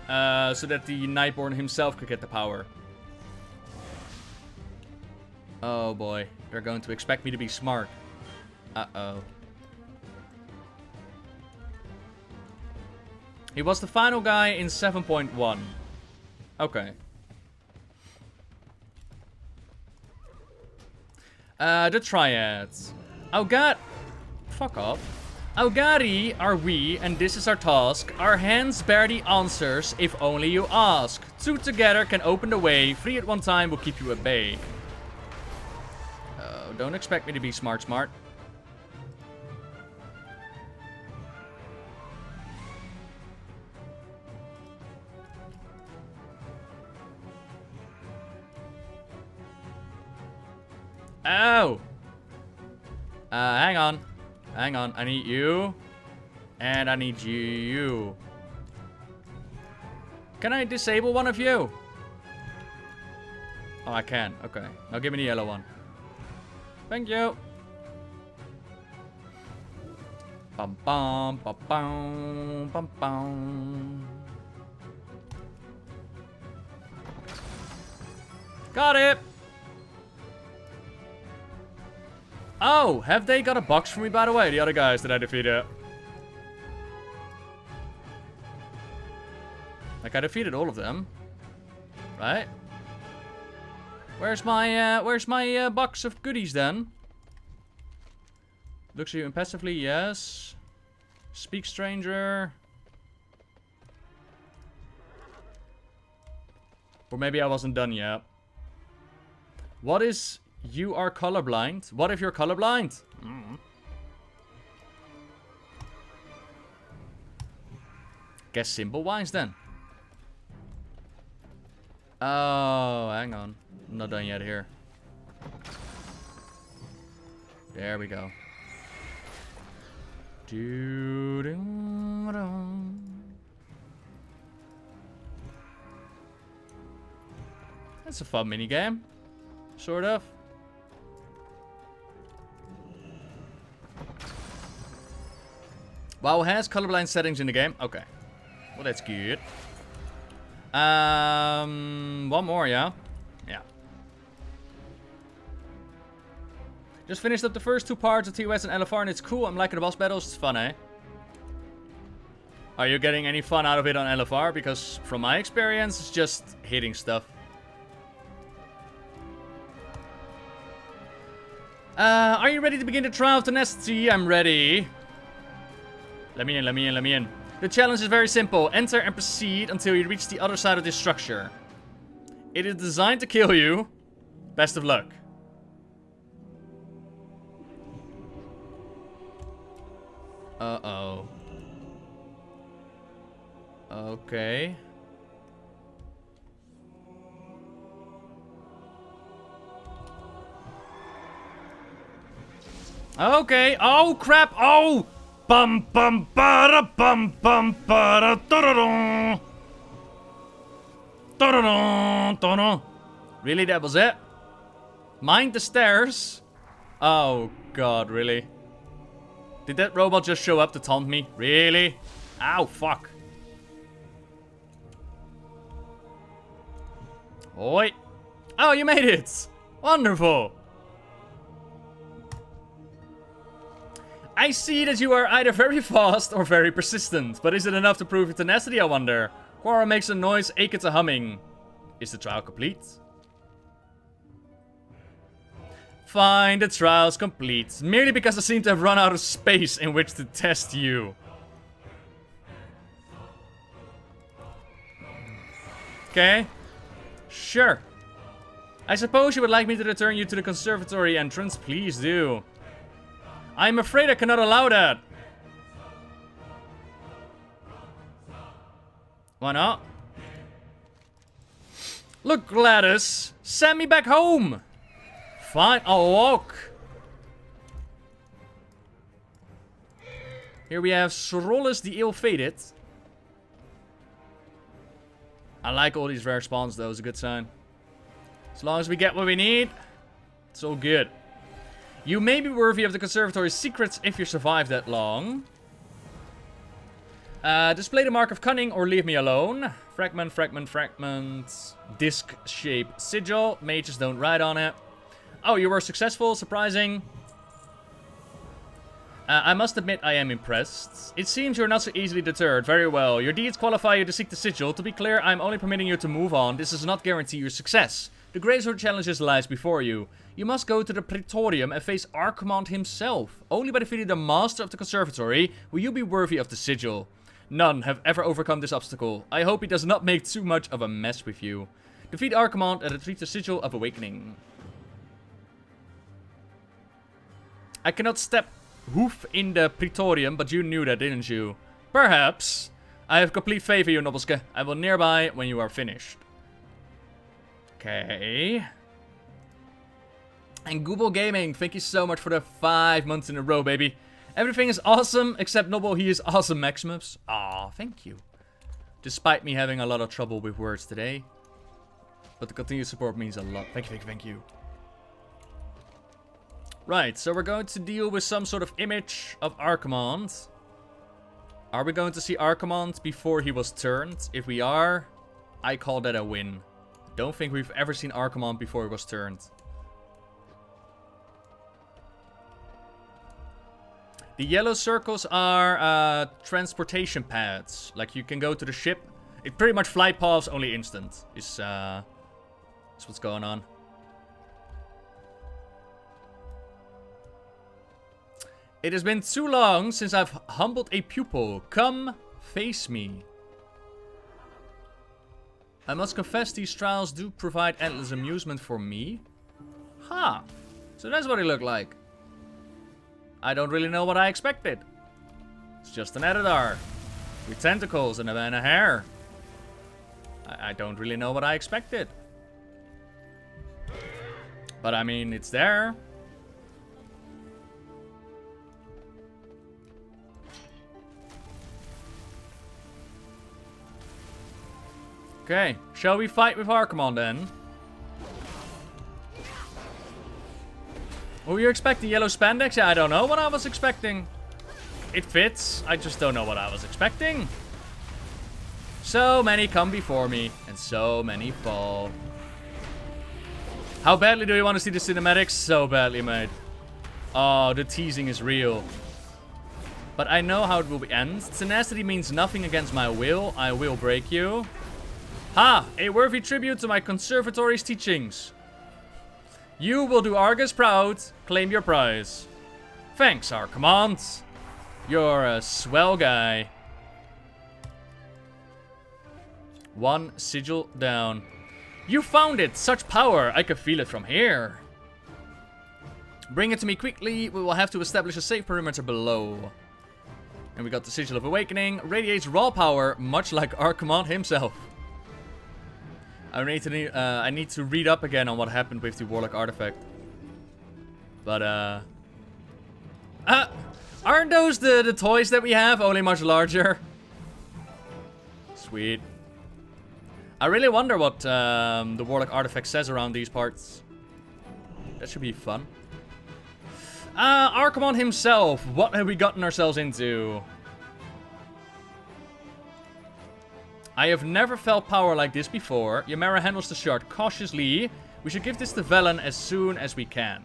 so that the Nightborn himself could get the power? Oh boy, they're going to expect me to be smart. Uh-oh. He was the final guy in 7.1. Okay. The Triads. Oh god. Fuck off. Augari are we, and this is our task. Our hands bear the answers, if only you ask. Two together can open the way. Three at one time will keep you at bay. Oh, don't expect me to be smart. Oh! Hang on. Hang on. I need you. And I need you. Can I disable one of you? Oh, I can. Okay. Now give me the yellow one. Thank you. Bum bum bum bum bum bum. Got it. Oh, have they got a box for me, by the way? The other guys that I defeated. Like, I defeated all of them. Right? Where's my box of goodies, then? Looks at you impassively, yes. Speak stranger. Or maybe I wasn't done yet. What is... You are colorblind? What if you're colorblind? Guess symbol-wise then. Oh, hang on. I'm not done yet here. There we go. That's a fun minigame. Sort of. WoW has colorblind settings in the game. Okay. Well, that's good. One more, yeah? Yeah. Just finished up the first 2 parts of TOS and LFR and it's cool. I'm liking the boss battles. It's fun, eh? Are you getting any fun out of it on LFR? Because from my experience, it's just hitting stuff. Are you ready to begin the trial of Tenacity? I'm ready. Let me in, let me in, let me in. The challenge is very simple. Enter and proceed until you reach the other side of this structure. It is designed to kill you. Best of luck. Uh-oh. Okay. Okay. Oh, crap. Oh! Bum bum ba bum bum ba da da. Really, that was it? Mind the stairs? Oh god, really? Did that robot just show up to taunt me? Really? Ow, fuck. Oi. Oh, you made it! Wonderful! I see that you are either very fast or very persistent, but is it enough to prove your tenacity, I wonder? Quora makes a noise, ache a humming. Is the trial complete? Fine, the trial's complete. Merely because I seem to have run out of space in which to test you. Okay. Sure. I suppose you would like me to return you to the Conservatory entrance? Please do. I'm afraid I cannot allow that. Why not? Look, Gladys. Send me back home. Fine, I'll walk. Here we have Sorolus the Ill-Fated. I like all these rare spawns though, it's a good sign. As long as we get what we need, it's all good. You may be worthy of the Conservatory's secrets if you survive that long. Display the mark of Cunning or leave me alone. Fragment, fragment, fragment. Disc-shaped sigil. Mages don't ride on it. Oh, you were successful. Surprising. I must admit I am impressed. It seems you're not so easily deterred. Very well. Your deeds qualify you to seek the sigil. To be clear, I'm only permitting you to move on. This does not guarantee your success. The greater challenges lies before you. You must go to the Praetorium and face Archimond himself. Only by defeating the Master of the Conservatory will you be worthy of the sigil. None have ever overcome this obstacle. I hope he does not make too much of a mess with you. Defeat Archimond and retrieve the sigil of awakening. I cannot step hoof in the Praetorium, but you knew that, didn't you? Perhaps. I have complete faith in you, Nobelske. I will nearby when you are finished. Okay. And Google Gaming, thank you so much for the 5 months in a row, baby. Everything is awesome, except Noble, he is awesome, Maximus. Aw, thank you. Despite me having a lot of trouble with words today. But the continued support means a lot. Thank you, thank you, thank you. Right, so we're going to deal with some sort of image of Archimond. Are we going to see Archimond before he was turned? If we are, I call that a win. Don't think we've ever seen Archimond before he was turned. The yellow circles are transportation pads. Like you can go to the ship. It pretty much flight paths only instant. Is what's going on. It has been too long since I've humbled a pupil. Come, face me. I must confess these trials do provide endless amusement for me. Huh. So that's what he looked like. I don't really know what I expected. It's just an editor. With tentacles and a hair. I don't really know what I expected. But I mean, it's there. Okay, shall we fight with Archimon then? Were you expecting yellow spandex? Yeah, I don't know what I was expecting. It fits, I just don't know what I was expecting. So many come before me, and so many fall. How badly do you want to see the cinematics? So badly, mate. Oh, the teasing is real. But I know how it will end. Tenacity means nothing against my will. I will break you. Ha! A worthy tribute to my Conservatory's teachings. You will do Argus proud. Claim your prize. Thanks, Archimon. You're a swell guy. 1 sigil down. You found it! Such power! I could feel it from here. Bring it to me quickly. We will have to establish a safe perimeter below. And we got the Sigil of Awakening. Radiates raw power, much like Archimon himself. I need to read up again on what happened with the Warlock artifact. But, aren't those the toys that we have? Only much larger. Sweet. I really wonder what the Warlock artifact says around these parts. That should be fun. Archimon himself. What have we gotten ourselves into? I have never felt power like this before. Ymera handles the shard cautiously. We should give this to Velen as soon as we can.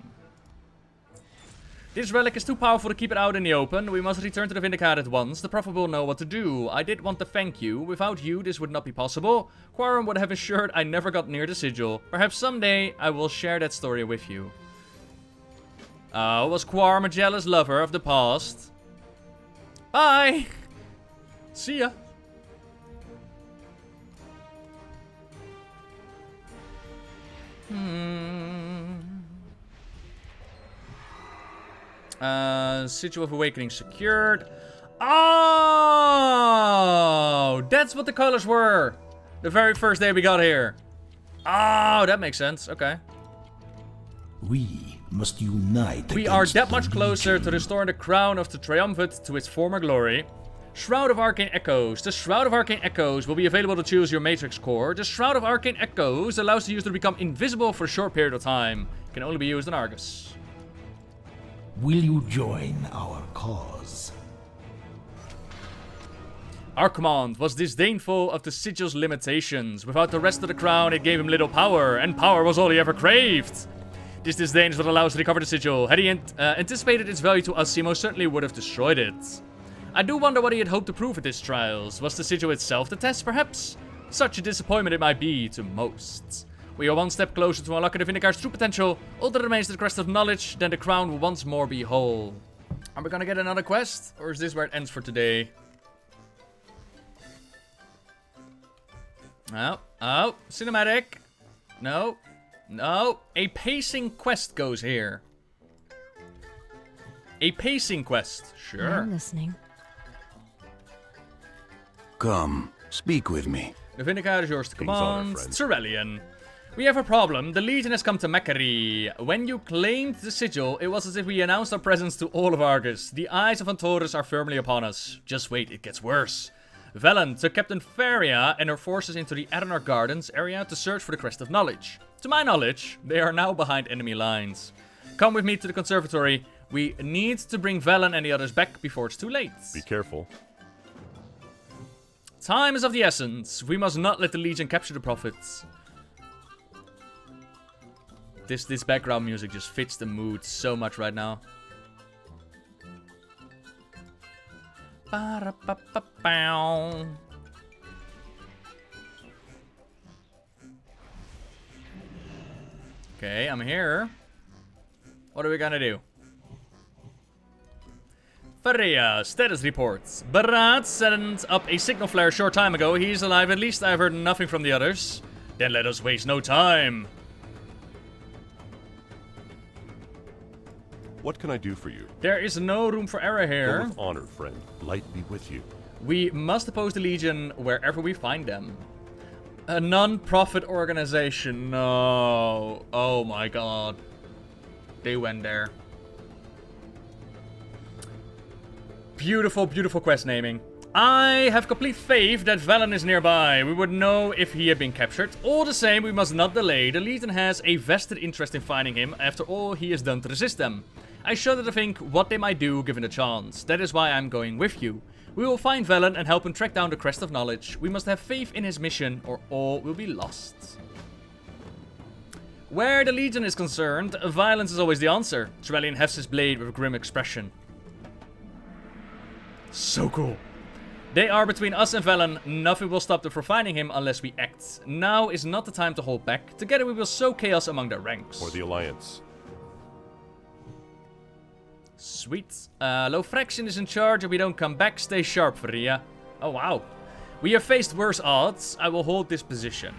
This relic is too powerful to keep it out in the open. We must return to the Vindicated at once. The Prophet will know what to do. I did want to thank you. Without you, this would not be possible. Quarren would have assured I never got near the sigil. Perhaps someday I will share that story with you. Was Quarren a jealous lover of the past? Bye! See ya! Sigil of Awakening secured. Oh! That's what the colors were! The very first day we got here. Oh, that makes sense. Okay. We must unite. We are that much closer to restoring the crown of the Triumvirate to its former glory. Shroud of Arcane Echoes. The Shroud of Arcane Echoes will be available to choose your Matrix core. The Shroud of Arcane Echoes allows the user to become invisible for a short period of time. It can only be used in Argus. Will you join our cause? Archimon was disdainful of the sigil's limitations. Without the rest of the crown, it gave him little power, and power was all he ever craved. This disdain is what allows us to recover the sigil. Had he anticipated its value to us, he most certainly would have destroyed it. I do wonder what he had hoped to prove at his trials. Was the sigil itself the test, perhaps? Such a disappointment it might be to most. We are one step closer to unlocking the Vindicator's true potential. All that remains is the crest of knowledge, then the crown will once more be whole. Are we gonna get another quest? Or is this where it ends for today? Oh, cinematic. No, a pacing quest goes here. A pacing quest, sure. I'm listening. Come, speak with me. The Vindicator is yours to command. Cerulean. We have a problem. The Legion has come to Mechari. When you claimed the sigil, it was as if we announced our presence to all of Argus. The eyes of Antorus are firmly upon us. Just wait, it gets worse. Velen took Captain Faria and her forces into the Adenar Gardens area to search for the Crest of Knowledge. To my knowledge, they are now behind enemy lines. Come with me to the Conservatory. We need to bring Velen and the others back before it's too late. Be careful. Time is of the essence. We must not let the Legion capture the prophets. This background music just fits the mood so much right now. Okay, I'm here. What are we gonna do? Faria, status reports. Barat sent up a signal flare a short time ago. He's alive. At least I've heard nothing from the others. Then let us waste no time. What can I do for you? There is no room for error Go here. with honor, friend. Light be with you. We must oppose the Legion wherever we find them. A non-profit organization. No. Oh my god. They went there. Beautiful, beautiful quest naming. I have complete faith that Velen is nearby. We would know if he had been captured. All the same, we must not delay. The Legion has a vested interest in finding him after all he has done to resist them. I shudder to think what they might do given the chance. That is why I'm going with you. We will find Velen and help him track down the Crest of Knowledge. We must have faith in his mission or all will be lost. Where the Legion is concerned, violence is always the answer. Trellian hefts his blade with a grim expression. So cool. They are between us and Velen. Nothing will stop them from finding him unless we act. Now is not the time to hold back. Together we will sow chaos among their ranks. Or the Alliance. Sweet. Low Fraction is in charge and we don't come back. Stay sharp, Varia. Oh, wow. We have faced worse odds. I will hold this position.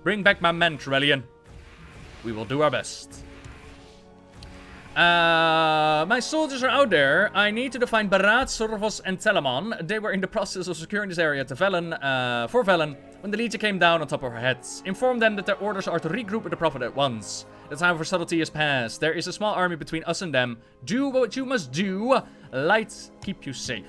Bring back my men, Trellian. We will do our best. My soldiers are out there. I need to define Barat, Sorvos, and Telemon. They were in the process of securing this area to Velen, for Velen when the Legion came down on top of our heads. Inform them that their orders are to regroup with the Prophet at once. The time for subtlety has passed. There is a small army between us and them. Do what you must do. Lights keep you safe.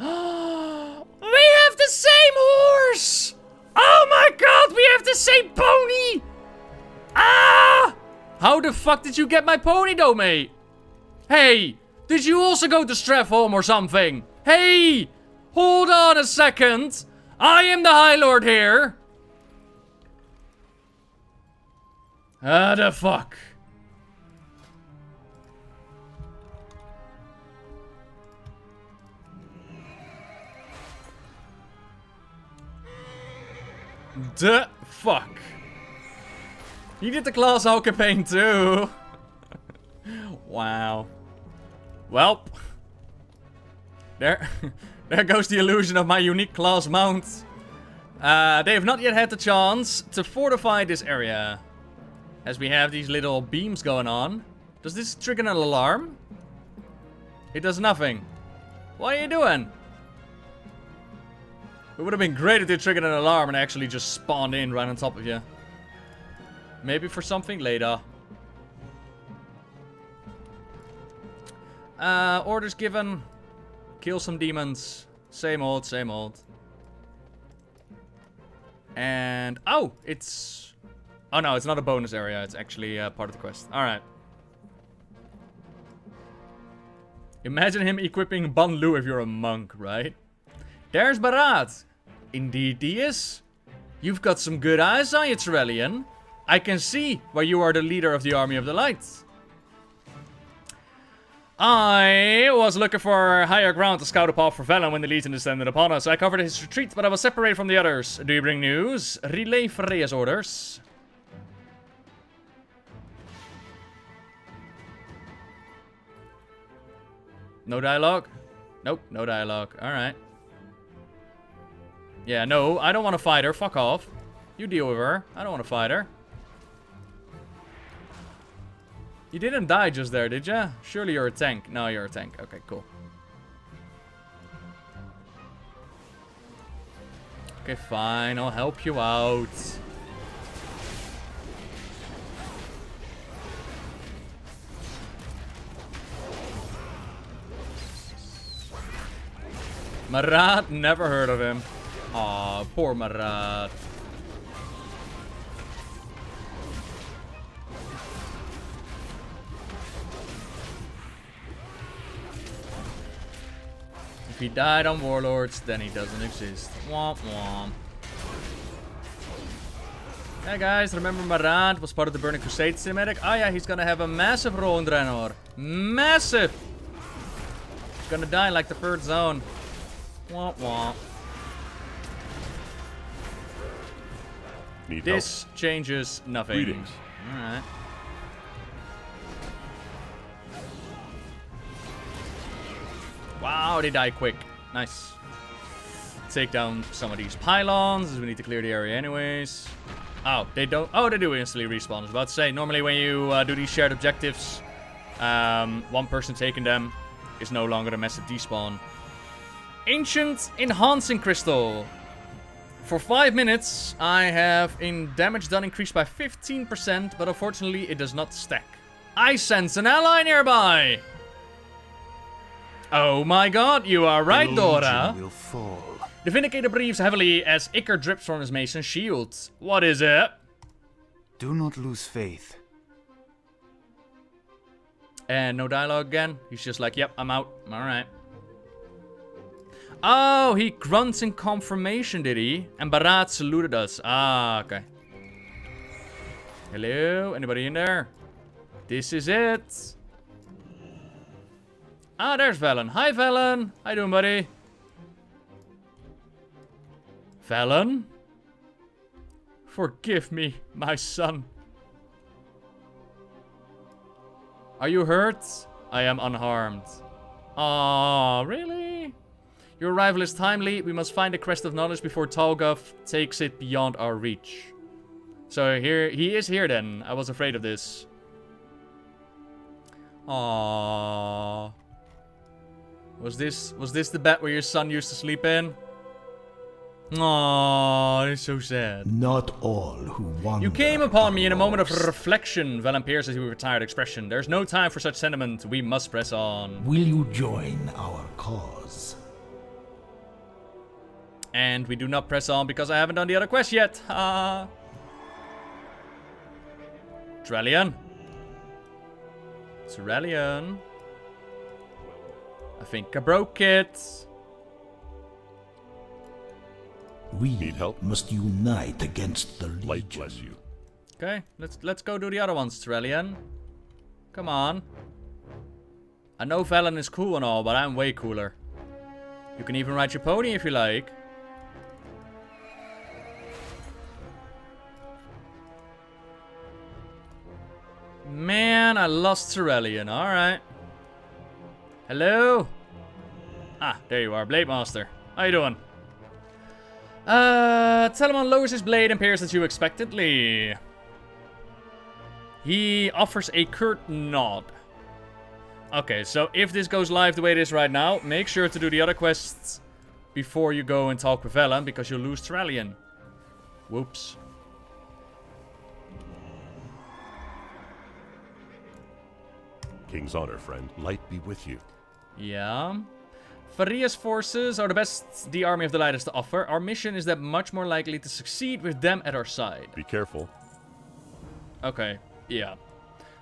We have the same horse! Oh my god, we have the same pony! Ah! How the fuck did you get my pony though, mate? Hey, did you also go to Strathholm or something? Hey! Hold on a second! I am the High Lord here! The fuck? The fuck? You did the Class Hall campaign too. Wow. Well. There goes the illusion of my unique class mount. They have not yet had the chance to fortify this area. As we have these little beams going on. Does this trigger an alarm? It does nothing. What are you doing? It would have been great if they triggered an alarm and actually just spawned in right on top of you. Maybe for something later. Orders given. Kill some demons. Same old, same old. And... oh! It's... oh no, it's not a bonus area. It's actually part of the quest. Alright. Imagine him equipping Ban Lu if you're a monk, right? There's Barat. Indeed he is. You've got some good eyes on you, Trellian. I can see why you are the leader of the Army of the Light. I was looking for higher ground to scout a path for Velen when the Legion descended upon us. I covered his retreat, but I was separated from the others. Do you bring news? Relay Freya's orders. No dialogue? Nope, no dialogue. Alright. Yeah, no, I don't want to fight her. Fuck off. You deal with her. I don't want to fight her. You didn't die just there, did ya? Surely you're a tank. No, you're a tank. Okay, cool. Okay, fine. I'll help you out. Marat, never heard of him. Aw, poor Marat. If he died on Warlords, then he doesn't exist. Womp womp. Hey guys, remember Marat was part of the Burning Crusade cinematic? Oh yeah, he's gonna have a massive role in Draenei. Massive! He's gonna die like the third zone. Womp womp. Need this help. changes nothing. Greetings. Alright. Wow, they die quick. Nice. Take down some of these pylons, as we need to clear the area anyways. Oh, they don't... oh, they do instantly respawn. I was about to say, normally when you do these shared objectives, one person taking them, is no longer a massive despawn. Ancient Enhancing Crystal. For 5 minutes, I have in damage done increased by 15%, but unfortunately it does not stack. I sense an ally nearby! Oh my god, you are right, Dora. Will fall. The Vindicator breathes heavily as ichor drips from his mason shield. What is it? Do not lose faith. And no dialogue again. He's just like, yep, I'm out. Alright. Oh, he grunts in confirmation, did he? And Barat saluted us. Ah, okay. Hello? Anybody in there? This is it. Ah, there's Velen. Hi, Velen. How you doing, buddy? Velen? Forgive me, my son. Are you hurt? I am unharmed. Aww, really? Your arrival is timely. We must find the Crest of Knowledge before Talgath takes it beyond our reach. So here, he is here then. I was afraid of this. Aww. Was this the bed where your son used to sleep in? Aww, it's so sad. Not all who wander. You came upon me in a moment of lost. reflection, Velen pierces you with a tired expression. There's no time for such sentiment. We must press on. Will you join our cause? And we do not press on because I haven't done the other quest yet. Trellian. Trellian. I think I broke it. We Need help? must unite against the Legion. Light bless you. Okay, let's go do the other ones, Trellian. Come on. I know Velen is cool and all, but I'm way cooler. You can even ride your pony if you like. Man, I lost Trellian. Alright. Hello? Ah, there you are, Blade Master. How you doing? Telemon lowers his blade and pierces you expectantly. He offers a curt nod. Okay, so if this goes live the way it is right now, make sure to do the other quests before you go and talk with Velen, because you'll lose Trellian. Whoops. King's honor, friend. Light be with you. Yeah. Faria's forces are the best the Army of the Light has to offer. Our mission is that much more likely to succeed with them at our side. Be careful. Okay, yeah.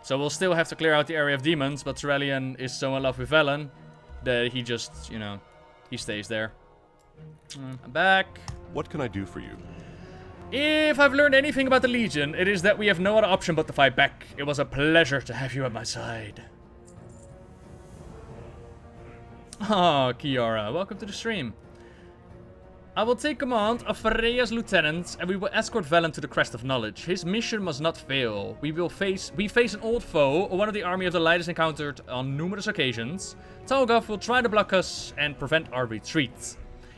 So we'll still have to clear out the area of demons, but Trellian is so in love with Velen that he just, you know, he stays there. I'm back. What can I do for you? If I've learned anything about the Legion, it is that we have no other option but to fight back. It was a pleasure to have you at my side. Ah, Kiara, welcome to the stream. I will take command of Freya's lieutenants, and we will escort Velen to the Crest of Knowledge. His mission must not fail. We face an old foe, or one of the Army of the Light is encountered on numerous occasions. Talgath will try to block us and prevent our retreat.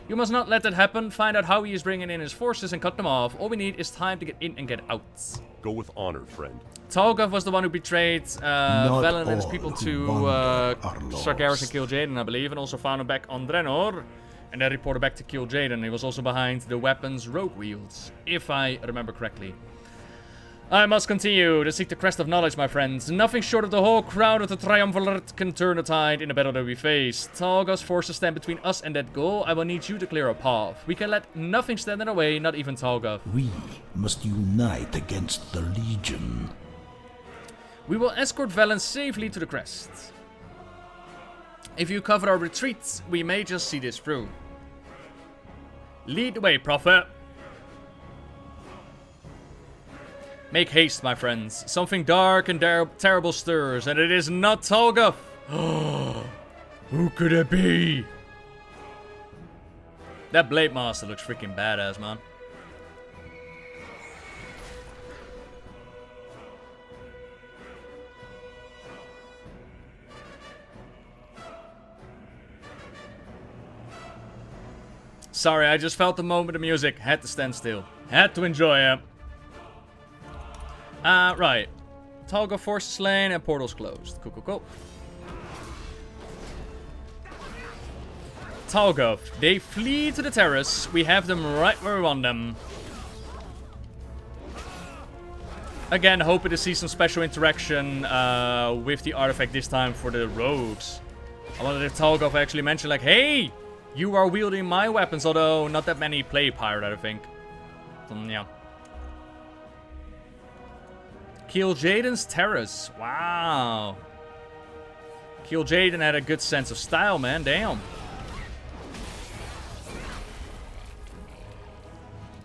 You must not let that happen. Find out how he is bringing in his forces and cut them off. All we need is time to get in and get out. Go with honor, friend. Talgath was the one who betrayed Velen and his people all to who wander are Sargeras and lost. Kil'jaeden, I believe, and also found him back on Draenor. And then reported back to Kil'jaeden. He was also behind the weapons Rogue wields, if I remember correctly. I must continue to seek the Crest of Knowledge, my friends. Nothing short of the whole crowd of the Triumvirate can turn the tide in the battle that we face. Talgath's forces stand between us and that goal. I will need you to clear a path. We can let nothing stand in our way, not even Talgath. We must unite against the Legion. We will escort Velen safely to the crest. If you cover our retreat, we may just see this through. Lead the way, Prophet. Make haste, my friends. Something dark and terrible stirs, and it is not Talgath. Who could it be? That Blade Master looks freaking badass, man. Sorry, I just felt the moment of music. Had to stand still. Had to enjoy it. Right. Talgath forces slain and portals closed. Cool, cool, cool. Talgath. They flee to the terrace. We have them right where we want them. Again, hoping to see some special interaction with the artifact this time for the rogues. I wonder if Talgath actually mentioned like, hey, you are wielding my weapons, although not that many play pirate, I think. Yeah. Kil'jaeden's terrace. Wow. Kil'jaeden had a good sense of style, man. Damn.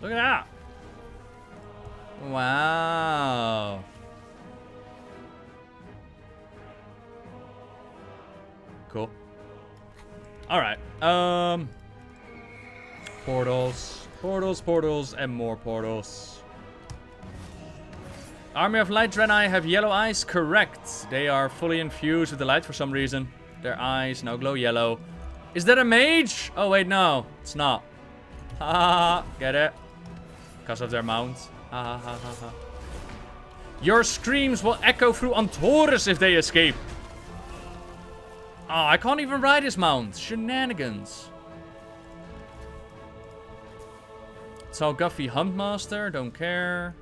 Look at that. Wow. Cool. Alright. Portals. Portals, portals, and more portals. Army of Light Draenei have yellow eyes? Correct. They are fully infused with the light for some reason. Their eyes now glow yellow. Is that a mage? Oh, wait, no. It's not. Ha ha ha. Get it? Because of their mount. Ha ha ha ha ha. Your screams will echo through Antaurus if they escape. Oh, I can't even ride his mount. Shenanigans. Talgathi Huntmaster, don't care.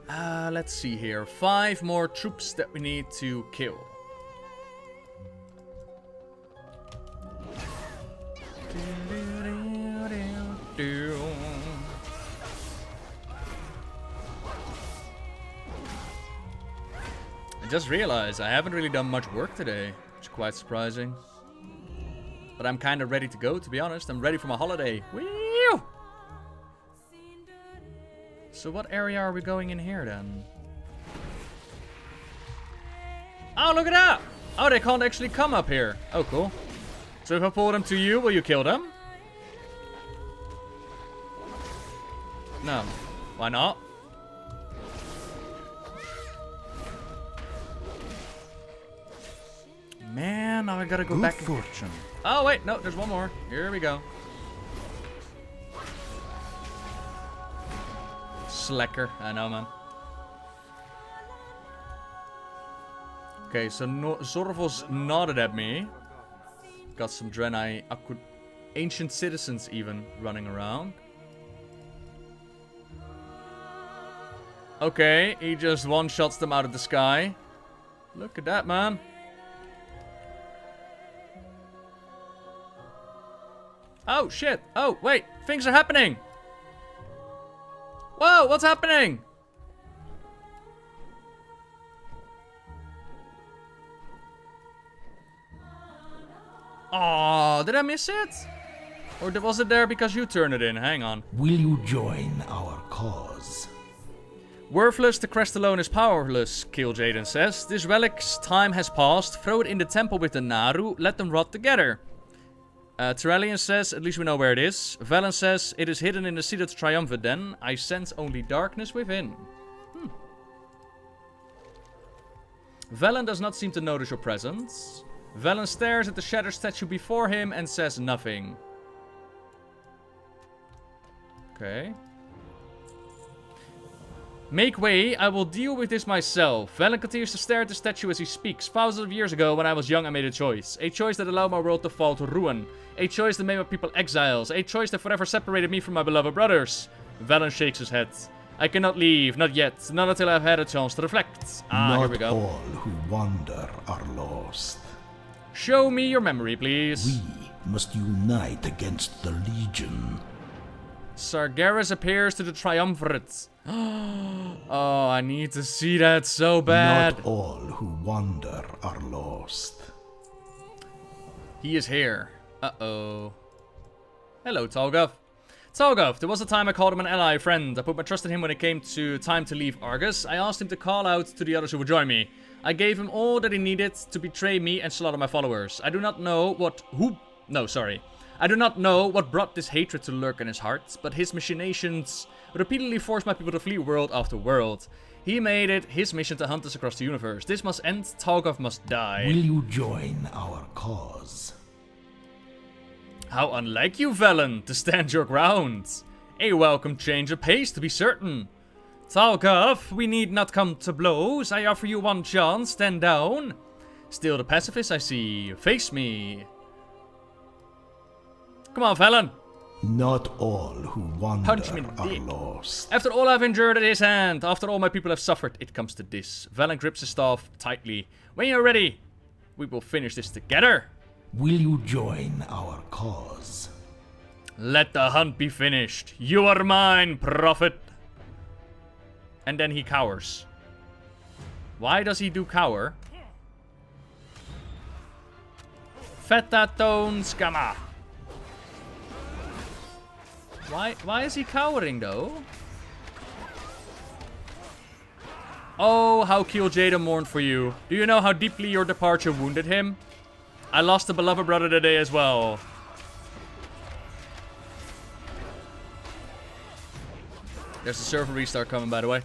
Let's see here. 5 more troops that we need to kill. I just realized I haven't really done much work today, which is quite surprising. But I'm kind of ready to go, to be honest. I'm ready for my holiday. Whee! So what area are we going in here then? Oh, look at that! Oh, they can't actually come up here. Oh, cool. So if I pull them to you, will you kill them? No. Why not? Man, now I gotta go back. Good fortune. Oh, wait. No, there's one more. Here we go. Slacker. I know, man. Okay, so Zorvos nodded at me. Got some Draenei ancient citizens even running around. Okay, he just one-shots them out of the sky. Look at that, man. Oh, shit. Oh, wait. Things are happening. Whoa, what's happening? Oh, did I miss it? Or was it there because you turned it in? Hang on. Will you join our cause? Worthless, the crest alone is powerless, Kil'jaeden says. This relic's time has passed. Throw it in the temple with the Naaru. Let them rot together. Terrellian says, at least we know where it is. Velen says, it is hidden in the seat of the Triumvirate then. I sense only darkness within. Velen does not seem to notice your presence. Velen stares at the shattered statue before him and says nothing. Okay. Make way, I will deal with this myself. Velen continues to stare at the statue as he speaks. Thousands of years ago, when I was young, I made a choice. A choice that allowed my world to fall to ruin. A choice that made my people exiles. A choice that forever separated me from my beloved brothers. Velen shakes his head. I cannot leave, not yet. Not until I've had a chance to reflect. Here we go. Not all who wander are lost. Show me your memory, please. We must unite against the Legion. Sargeras appears to the Triumvirate. Oh, I need to see that so bad. Not all who wander are lost. He is here. Uh-oh. Hello, Talgath. Talgath, there was a time I called him an ally, friend. I put my trust in him when it came to time to leave Argus. I asked him to call out to the others who would join me. I gave him all that he needed to betray me and slaughter my followers. I do not know what brought this hatred to lurk in his heart, but his machinations repeatedly forced my people to flee world after world. He made it his mission to hunt us across the universe. This must end. Talgath must die. Will you join our cause? How unlike you, Velen, to stand your ground. A welcome change of pace, to be certain. Talgath, we need not come to blows. I offer you one chance, stand down. Still the pacifist, I see. Face me. Come on, Velen. Not all who wander Punch him in the are dick. lost. After all I've endured at his hand, after all my people have suffered, it comes to this. Velen grips his staff tightly. When you're ready, we will finish this together. Will you join our cause? Let the hunt be finished. You are mine, prophet. And then he cowers. Why does he do cower? Fetatone Scamma. Why is he cowering though? Oh, how Kil'jaeden mourned for you. Do you know how deeply your departure wounded him? I lost a beloved brother today as well. There's a server restart coming, by the way.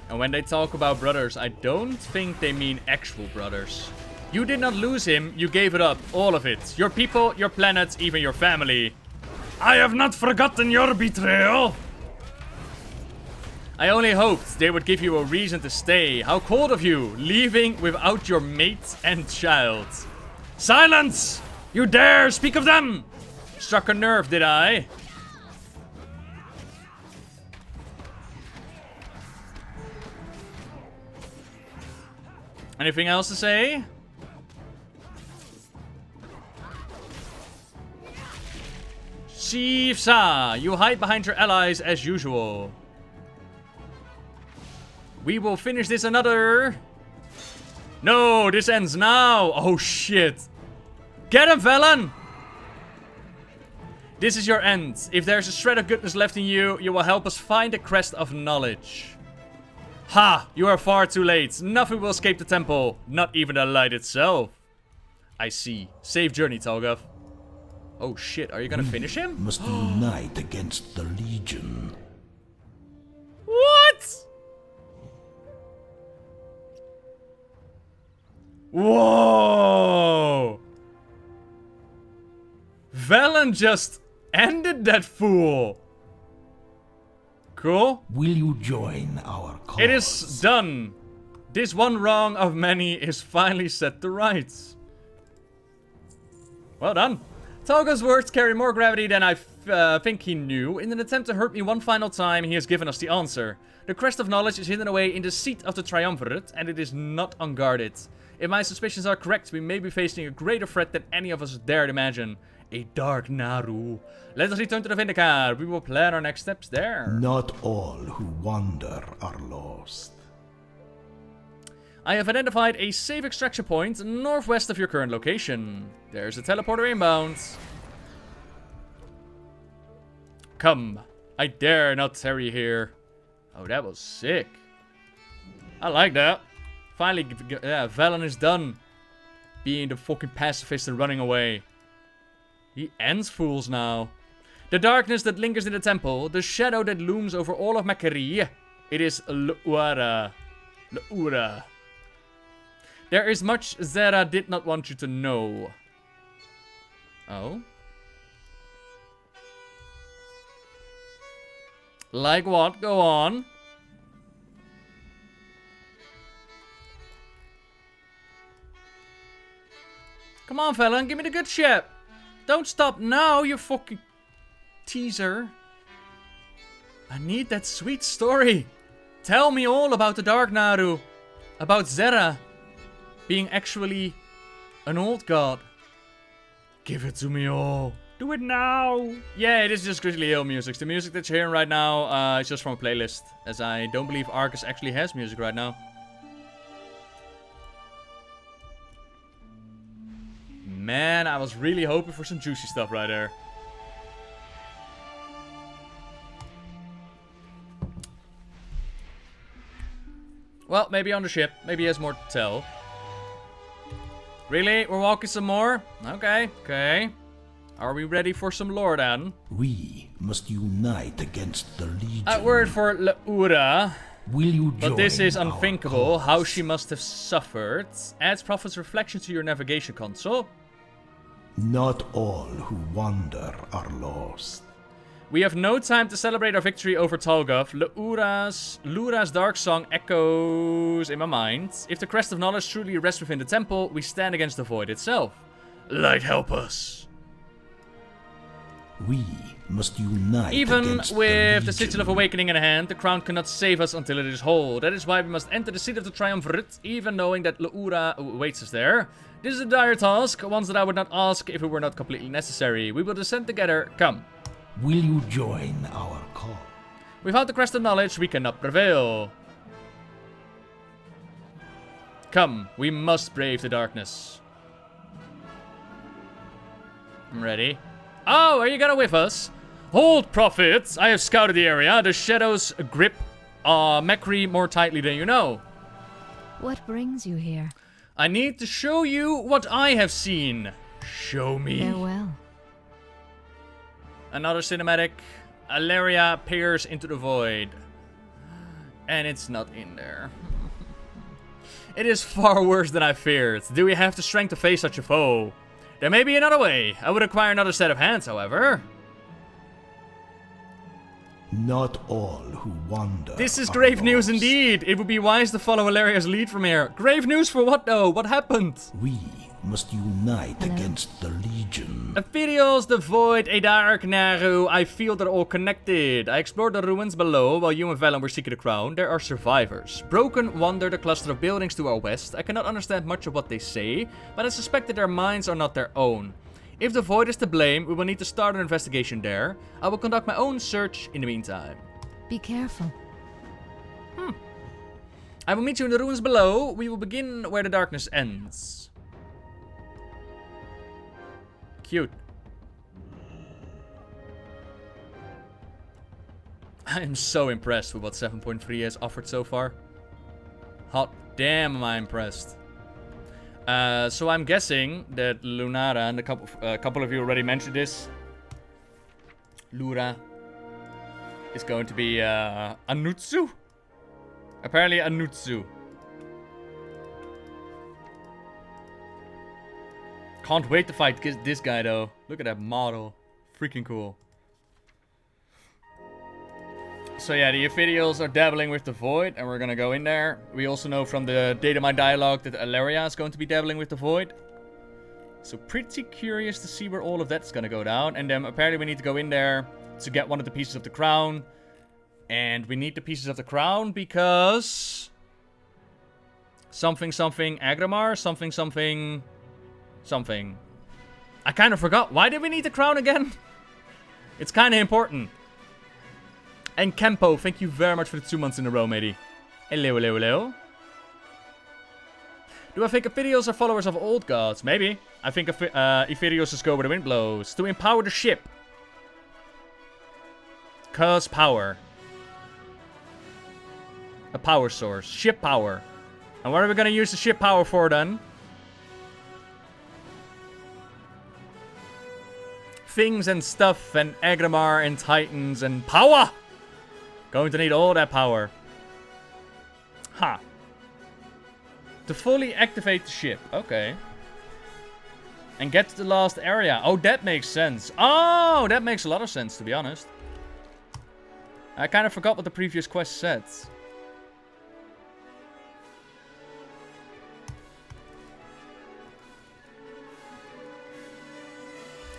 And when they talk about brothers, I don't think they mean actual brothers. You did not lose him, you gave it up, all of it. Your people, your planet, even your family. I have not forgotten your betrayal. I only hoped they would give you a reason to stay. How cold of you, leaving without your mate and child. Silence! You dare speak of them! Struck a nerve, did I? Anything else to say? Shivsa, you hide behind your allies as usual. We will finish this another. No, this ends now. Oh shit. Get him, Velen! This is your end. If there's a shred of goodness left in you, you will help us find the crest of knowledge. Ha! You are far too late. Nothing will escape the temple. Not even the light itself. I see. Safe journey, Talgath. Oh shit, are you gonna finish him? Must unite against the Legion. What? Whoa! Velen just ended that fool. Cool. Will you join our cause? It is done. This one wrong of many is finally set to rights. Well done. Talgath's words carry more gravity than I think he knew. In an attempt to hurt me one final time, he has given us the answer. The crest of knowledge is hidden away in the seat of the Triumvirate, and it is not unguarded. If my suspicions are correct, we may be facing a greater threat than any of us dared imagine. A dark Naaru. Let us return to the Vindicator. We will plan our next steps there. Not all who wander are lost. I have identified a safe extraction point northwest of your current location. There's a teleporter inbound. Come. I dare not tarry here. Oh, that was sick. I like that. Finally, yeah, Velen is done being the fucking pacifist and running away. He ends fools now. The darkness that lingers in the temple, the shadow that looms over all of Makari. It is L'Ura. L'Ura. There is much Zera did not want you to know. Oh? Like what? Go on. Come on, Velen, give me the good shit. Don't stop now, you fucking teaser. I need that sweet story. Tell me all about the Dark Naaru. About Zera being actually an old god. Give it to me all. Do it now. Yeah, it is just Grizzly Hill music. The music that you're hearing right now is just from a playlist. As I don't believe Arcus actually has music right now. Man, I was really hoping for some juicy stuff right there. Well, maybe on the ship. Maybe he has more to tell. Really? We're walking some more? Okay, okay. Are we ready for some lore then? We must unite against the Legion. That word for L'Ura. Will you join But this is our unthinkable. cause? How she must have suffered. Adds Prophet's reflection to your navigation console. Not all who wander are lost. We have no time to celebrate our victory over Talgath. Lura's dark song echoes in my mind. If the crest of knowledge truly rests within the temple, we stand against the void itself. Light, help us. We must unite Even against with the Legion. sigil of awakening in hand, the crown cannot save us until it is whole. That is why we must enter the seat of the triumvirate, even knowing that Laura awaits us there. This is a dire task, one that I would not ask if it were not completely necessary. We will descend together. Come. Will you join our call? Without the crest of knowledge, we cannot prevail. Come, we must brave the darkness. I'm ready. Oh, are you gonna with us? Hold, prophets! I have scouted the area. The shadows grip Mekri more tightly than you know. What brings you here? I need to show you what I have seen. Show me. Farewell. Another cinematic. Alaria peers into the void. And it's not in there. It is far worse than I feared. Do we have the strength to face such a foe? There may be another way. I would require another set of hands, however. Not all who wander. This is are grave news lost. indeed. It would be wise to follow Alaria's lead from here. Grave news for what though? What happened? We must unite against the Legion. Ethereals, the Void, Adark, Naaru. I feel they're all connected. I explored the ruins below while you and Velen were seeking the crown. There are survivors. Broken wander the cluster of buildings to our west. I cannot understand much of what they say, but I suspect that their minds are not their own. If the Void is to blame, we will need to start an investigation there. I will conduct my own search in the meantime. Be careful. I will meet you in the ruins below. We will begin where the darkness ends. Cute. I am so impressed with what 7.3 has offered so far. Hot damn am I impressed. So I'm guessing that Lunara, and a couple of you already mentioned this. Lura is going to be Anutsu? Apparently Anutsu. Can't wait to fight this guy though. Look at that model. Freaking cool. So yeah, the Ethereals are dabbling with the Void, and we're gonna go in there. We also know from the data mine dialogue that Alaria is going to be dabbling with the Void. So pretty curious to see where all of that's gonna go down. And then apparently we need to go in there to get one of the pieces of the crown. And we need the pieces of the crown because... Something Agramar, something. I kind of forgot. Why did we need the crown again? It's kind of important. And Kempo, thank you very much for the 2 months in a row, matey. Hello. Do I think Ethereals are followers of old gods? Maybe. I think Ethereals just go where the wind blows. To empower the ship. Cause power. A power source. Ship power. And what are we gonna use the ship power for then? Things and stuff and Agramar and Titans and power! Going to need all that power. Ha. To fully activate the ship. Okay. And get to the last area. Oh, that makes sense. Oh, that makes a lot of sense, to be honest. I kind of forgot what the previous quest said.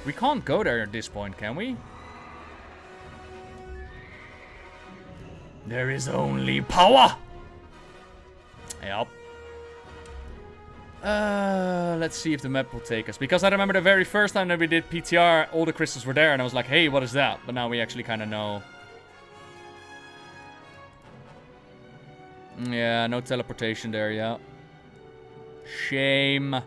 We can't go there at this point, can we? There is only power! Yep. Let's see if the map will take us. Because I remember the very first time that we did PTR, all the crystals were there. And I was like, hey, what is that? But now we actually kind of know. Yeah, no teleportation there, yeah. Shame.